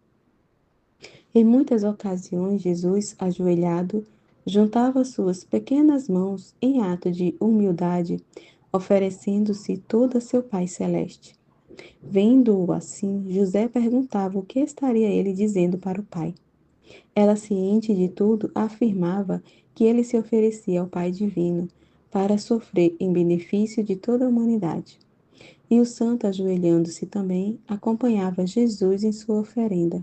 Speaker 1: Em muitas ocasiões, Jesus, ajoelhado, juntava suas pequenas mãos em ato de humildade, oferecendo-se todo a seu Pai Celeste. Vendo-o assim, José perguntava o que estaria ele dizendo para o Pai. Ela, ciente de tudo, afirmava que ele se oferecia ao Pai Divino para sofrer em benefício de toda a humanidade. E o santo, ajoelhando-se também, acompanhava Jesus em sua oferenda,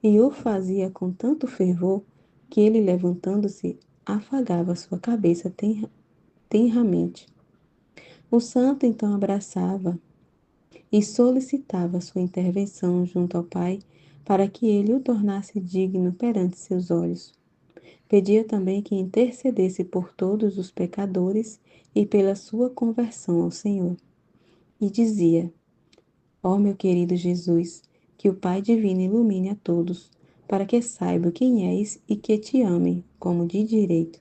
Speaker 1: e o fazia com tanto fervor que ele, levantando-se, afagava sua cabeça tenramente. O santo então abraçava e solicitava sua intervenção junto ao Pai para que ele o tornasse digno perante seus olhos. Pedia também que intercedesse por todos os pecadores e pela sua conversão ao Senhor. E dizia: Ó meu querido Jesus, que o Pai Divino ilumine a todos, para que saibam quem és e que te amem, como de direito.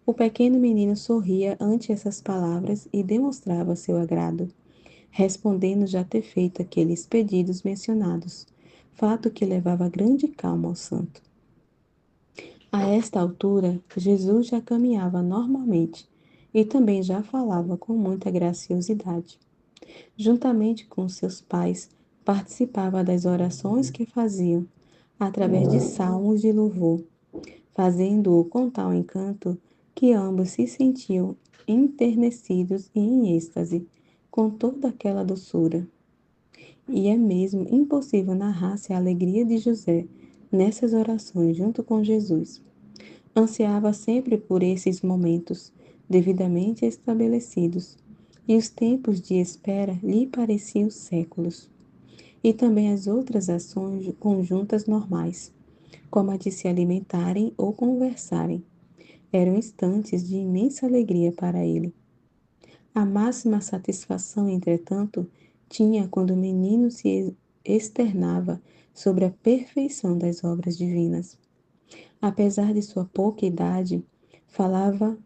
Speaker 1: O pequeno menino sorria ante essas palavras e demonstrava seu agrado, respondendo já ter feito aqueles pedidos mencionados, fato que levava grande calma ao santo. A esta altura, Jesus já caminhava normalmente e também já falava com muita graciosidade. Juntamente com seus pais, participava das orações que faziam, através de salmos de louvor, fazendo-o com tal encanto que ambos se sentiam enternecidos e em êxtase com toda aquela doçura. E é mesmo impossível narrar-se a alegria de José nessas orações junto com Jesus. Ansiava sempre por esses momentos devidamente estabelecidos, e os tempos de espera lhe pareciam séculos. E também as outras ações conjuntas normais, como a de se alimentarem ou conversarem, eram instantes de imensa alegria para ele. A máxima satisfação, entretanto, tinha quando o menino se externava sobre a perfeição das obras divinas. Apesar de sua pouca idade, falava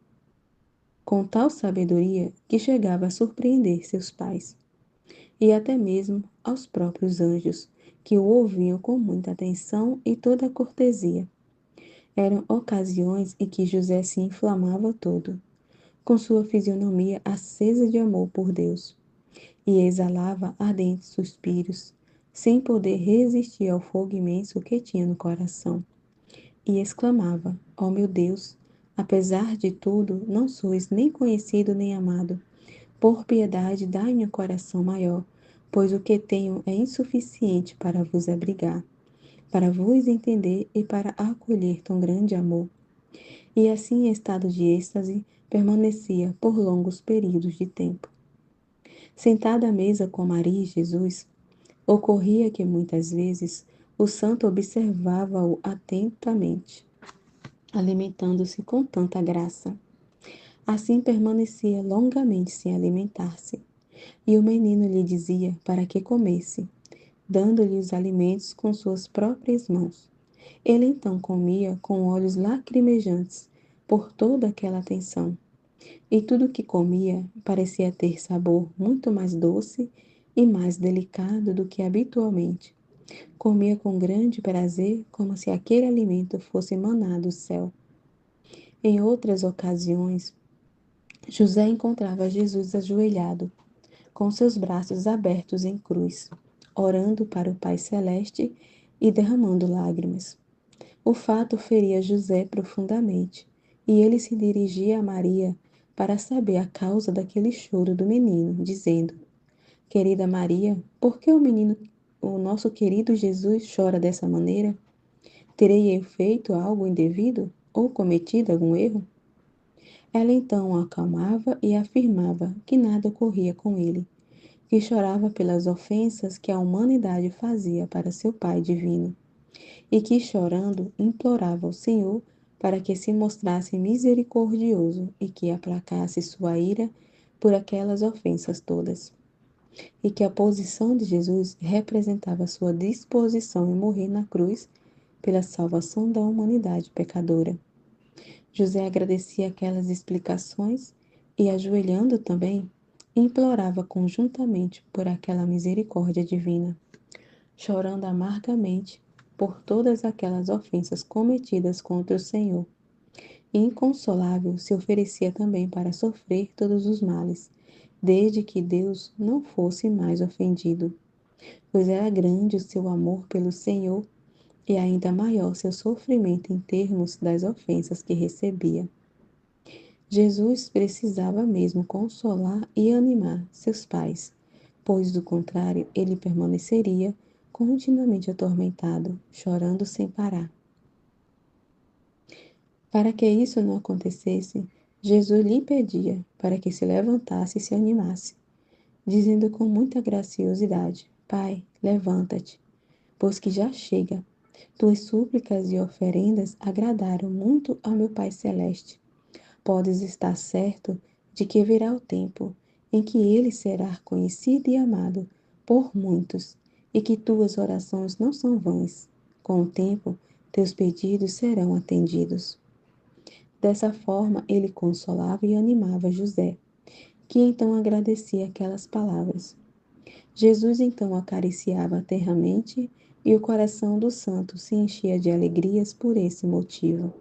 Speaker 1: com tal sabedoria que chegava a surpreender seus pais, e até mesmo aos próprios anjos, que o ouviam com muita atenção e toda a cortesia. Eram ocasiões em que José se inflamava todo, com sua fisionomia acesa de amor por Deus, e exalava ardentes suspiros, sem poder resistir ao fogo imenso que tinha no coração, e exclamava: Ó meu Deus, apesar de tudo, não sois nem conhecido nem amado. Por piedade, dai-me um coração maior, pois o que tenho é insuficiente para vos abrigar, para vos entender e para acolher tão grande amor. E assim, em estado de êxtase, permanecia por longos períodos de tempo. Sentado à mesa com Maria e Jesus, ocorria que muitas vezes o santo observava-o atentamente, alimentando-se com tanta graça. Assim permanecia longamente sem alimentar-se, e o menino lhe dizia para que comesse, dando-lhe os alimentos com suas próprias mãos. Ele então comia com olhos lacrimejantes por toda aquela atenção, e tudo o que comia parecia ter sabor muito mais doce e mais delicado do que habitualmente. Comia com grande prazer, como se aquele alimento fosse maná do céu. Em outras ocasiões, José encontrava Jesus ajoelhado, com seus braços abertos em cruz, orando para o Pai Celeste e derramando lágrimas. O fato feria José profundamente, e ele se dirigia a Maria para saber a causa daquele choro do menino, dizendo: Querida Maria, por que o nosso querido Jesus chora dessa maneira? Terei eu feito algo indevido ou cometido algum erro? Ela então o acalmava e afirmava que nada ocorria com ele, que chorava pelas ofensas que a humanidade fazia para seu Pai divino, e que, chorando, implorava ao Senhor para que se mostrasse misericordioso e que aplacasse sua ira por aquelas ofensas todas, e que a posição de Jesus representava sua disposição em morrer na cruz pela salvação da humanidade pecadora. José agradecia aquelas explicações e, ajoelhando também, implorava conjuntamente por aquela misericórdia divina, chorando amargamente por todas aquelas ofensas cometidas contra o Senhor. E, inconsolável, se oferecia também para sofrer todos os males, desde que Deus não fosse mais ofendido, pois era grande o seu amor pelo Senhor e ainda maior seu sofrimento em termos das ofensas que recebia. Jesus precisava mesmo consolar e animar seus pais, pois do contrário ele permaneceria continuamente atormentado, chorando sem parar. Para que isso não acontecesse, Jesus lhe pedia para que se levantasse e se animasse, dizendo com muita graciosidade: Pai, levanta-te, pois que já chega. Tuas súplicas e oferendas agradaram muito ao meu Pai Celeste. Podes estar certo de que virá o tempo em que ele será conhecido e amado por muitos, e que tuas orações não são vãs. Com o tempo, teus pedidos serão atendidos. Dessa forma, ele consolava e animava José, que então agradecia aquelas palavras. Jesus então acariciava a terra-mente e o coração do santo se enchia de alegrias por esse motivo.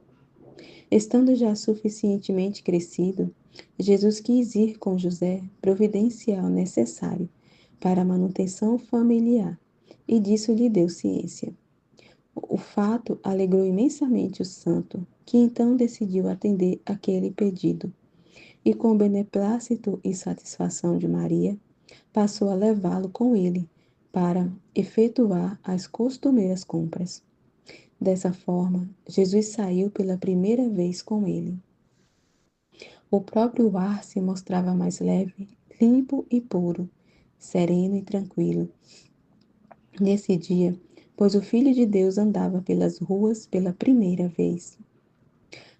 Speaker 1: Estando já suficientemente crescido, Jesus quis ir com José providenciar o necessário para a manutenção familiar, e disso lhe deu ciência. O fato alegrou imensamente o santo, que então decidiu atender aquele pedido, e com beneplácito e satisfação de Maria, passou a levá-lo com ele para efetuar as costumeiras compras. Dessa forma, Jesus saiu pela primeira vez com ele. O próprio ar se mostrava mais leve, limpo e puro, sereno e tranquilo. Nesse dia, pois o Filho de Deus andava pelas ruas pela primeira vez.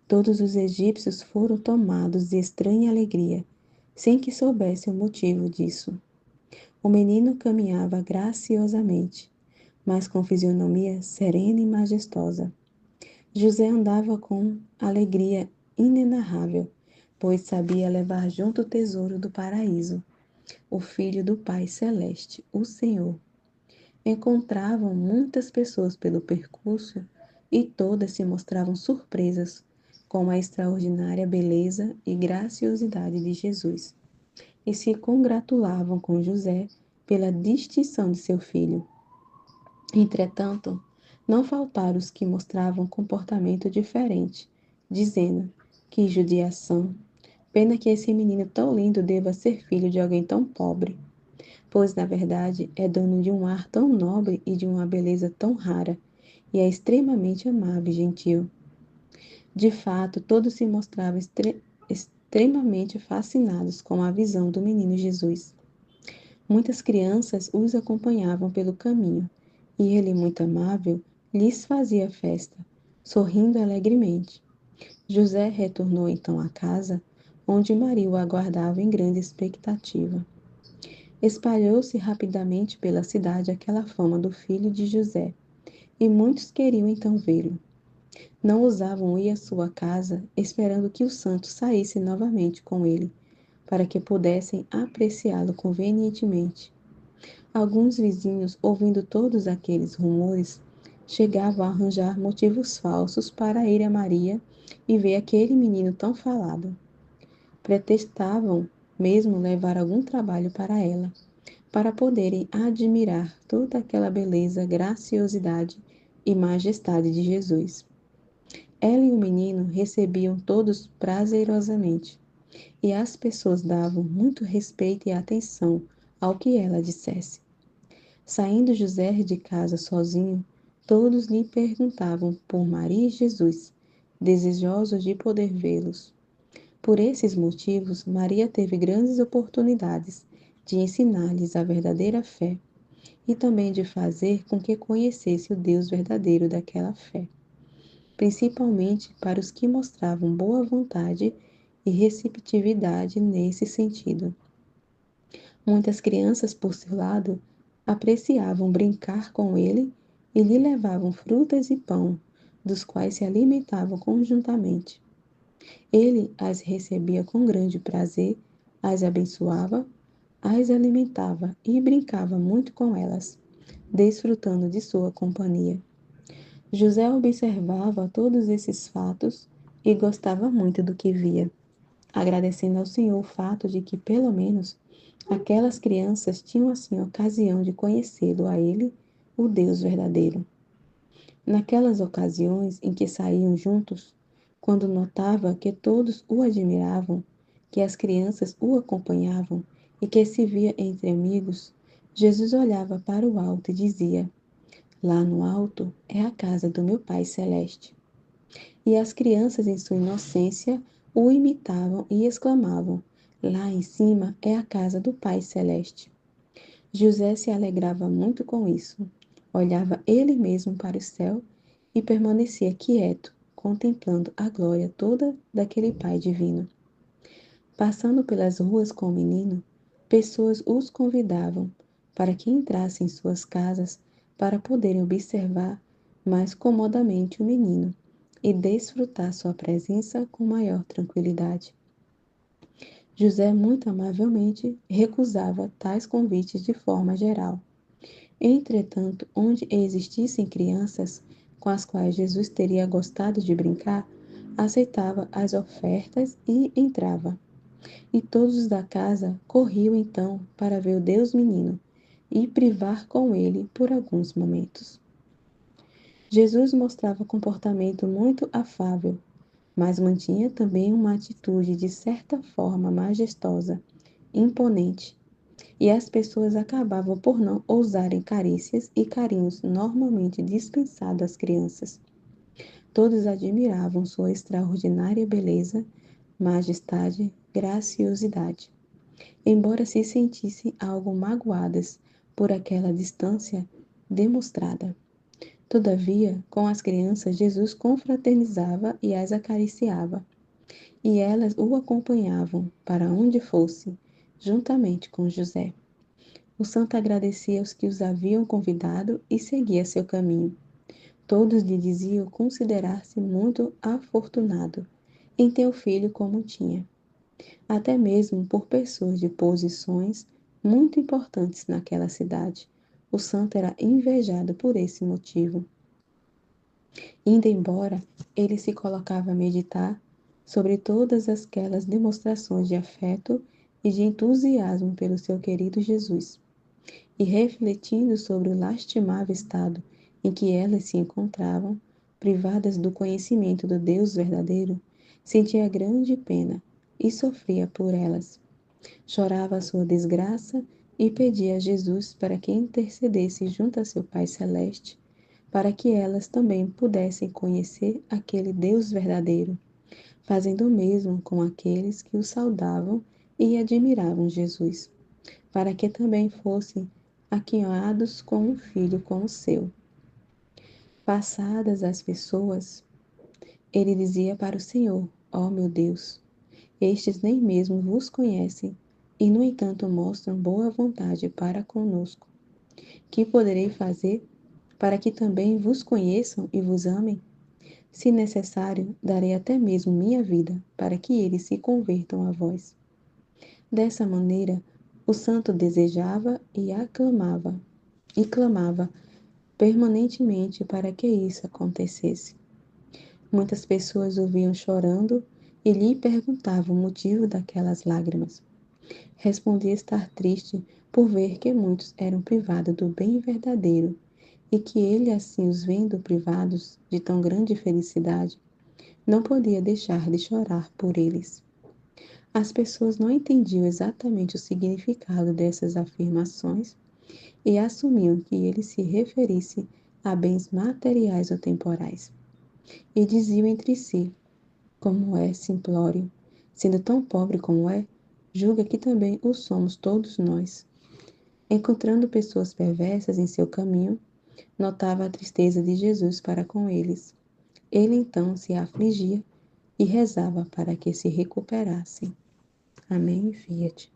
Speaker 1: Todos os egípcios foram tomados de estranha alegria, sem que soubessem o motivo disso. O menino caminhava graciosamente, mas com fisionomia serena e majestosa. José andava com alegria inenarrável, pois sabia levar junto o tesouro do paraíso, o Filho do Pai Celeste, o Senhor. Encontravam muitas pessoas pelo percurso e todas se mostravam surpresas com a extraordinária beleza e graciosidade de Jesus, e se congratulavam com José pela distinção de seu filho. Entretanto, não faltaram os que mostravam comportamento diferente, dizendo: que judiação! Pena que esse menino tão lindo deva ser filho de alguém tão pobre, pois na verdade é dono de um ar tão nobre e de uma beleza tão rara, e é extremamente amável e gentil. De fato, todos se mostravam extremamente fascinados com a visão do menino Jesus. Muitas crianças os acompanhavam pelo caminho, e ele, muito amável, lhes fazia festa, sorrindo alegremente. José retornou então à casa, onde Maria o aguardava em grande expectativa. Espalhou-se rapidamente pela cidade aquela fama do filho de José, e muitos queriam então vê-lo. Não ousavam ir à sua casa, esperando que o santo saísse novamente com ele, para que pudessem apreciá-lo convenientemente. Alguns vizinhos, ouvindo todos aqueles rumores, chegavam a arranjar motivos falsos para ir a Maria e ver aquele menino tão falado. Pretextavam mesmo levar algum trabalho para ela, para poderem admirar toda aquela beleza, graciosidade e majestade de Jesus. Ela e o menino recebiam todos prazerosamente, e as pessoas davam muito respeito e atenção ao que ela dissesse. Saindo José de casa sozinho, todos lhe perguntavam por Maria e Jesus, desejosos de poder vê-los. Por esses motivos, Maria teve grandes oportunidades de ensinar-lhes a verdadeira fé e também de fazer com que conhecesse o Deus verdadeiro daquela fé, principalmente para os que mostravam boa vontade e receptividade nesse sentido. Muitas crianças, por seu lado, apreciavam brincar com ele e lhe levavam frutas e pão, dos quais se alimentavam conjuntamente. Ele as recebia com grande prazer, as abençoava, as alimentava e brincava muito com elas, desfrutando de sua companhia. José observava todos esses fatos e gostava muito do que via, agradecendo ao Senhor o fato de que, pelo menos, aquelas crianças tinham assim ocasião de conhecê-lo a ele, o Deus verdadeiro. Naquelas ocasiões em que saíam juntos, quando notava que todos o admiravam, que as crianças o acompanhavam e que se via entre amigos, Jesus olhava para o alto e dizia: Lá no alto é a casa do meu Pai Celeste. E as crianças, em sua inocência, o imitavam e exclamavam: Lá em cima é a casa do Pai Celeste. José se alegrava muito com isso. Olhava ele mesmo para o céu e permanecia quieto, contemplando a glória toda daquele Pai divino. Passando pelas ruas com o menino, pessoas os convidavam para que entrassem em suas casas para poderem observar mais comodamente o menino e desfrutar sua presença com maior tranquilidade. José muito amavelmente recusava tais convites de forma geral. Entretanto, onde existissem crianças com as quais Jesus teria gostado de brincar, aceitava as ofertas e entrava. E todos os da casa corriam então para ver o Deus menino e privar com ele por alguns momentos. Jesus mostrava comportamento muito afável, mas mantinha também uma atitude de certa forma majestosa, imponente, e as pessoas acabavam por não ousarem carícias e carinhos normalmente dispensados às crianças. Todos admiravam sua extraordinária beleza, majestade, graciosidade. Embora se sentissem algo magoadas por aquela distância demonstrada. Todavia, com as crianças, Jesus confraternizava e as acariciava, e elas o acompanhavam para onde fosse, juntamente com José. O santo agradecia aos que os haviam convidado e seguia seu caminho. Todos lhe diziam considerar-se muito afortunado em ter o filho como tinha, até mesmo por pessoas de posições muito importantes naquela cidade. O santo era invejado por esse motivo. Indo embora, ele se colocava a meditar sobre todas aquelas demonstrações de afeto e de entusiasmo pelo seu querido Jesus, e refletindo sobre o lastimável estado em que elas se encontravam, privadas do conhecimento do Deus verdadeiro, sentia grande pena e sofria por elas. Chorava a sua desgraça e pedia a Jesus para que intercedesse junto a seu Pai Celeste, para que elas também pudessem conhecer aquele Deus verdadeiro, fazendo o mesmo com aqueles que o saudavam e admiravam Jesus, para que também fossem aquinhoados com um filho como o seu. Passadas as pessoas, ele dizia para o Senhor: Ó meu Deus, estes nem mesmo vos conhecem, e no entanto mostram boa vontade para conosco. Que poderei fazer para que também vos conheçam e vos amem? Se necessário, darei até mesmo minha vida para que eles se convertam a vós. Dessa maneira, o santo desejava e aclamava, e clamava permanentemente para que isso acontecesse. Muitas pessoas o viam chorando e lhe perguntavam o motivo daquelas lágrimas. Respondia estar triste por ver que muitos eram privados do bem verdadeiro e que ele, assim os vendo privados de tão grande felicidade, não podia deixar de chorar por eles. As pessoas não entendiam exatamente o significado dessas afirmações e assumiam que ele se referisse a bens materiais ou temporais. E diziam entre si: como é simplório, Sendo tão pobre como é, julga que também o somos todos nós. Encontrando pessoas perversas em seu caminho, notava a tristeza de Jesus para com eles. Ele então se afligia e rezava para que se recuperassem. Amém, Fiat.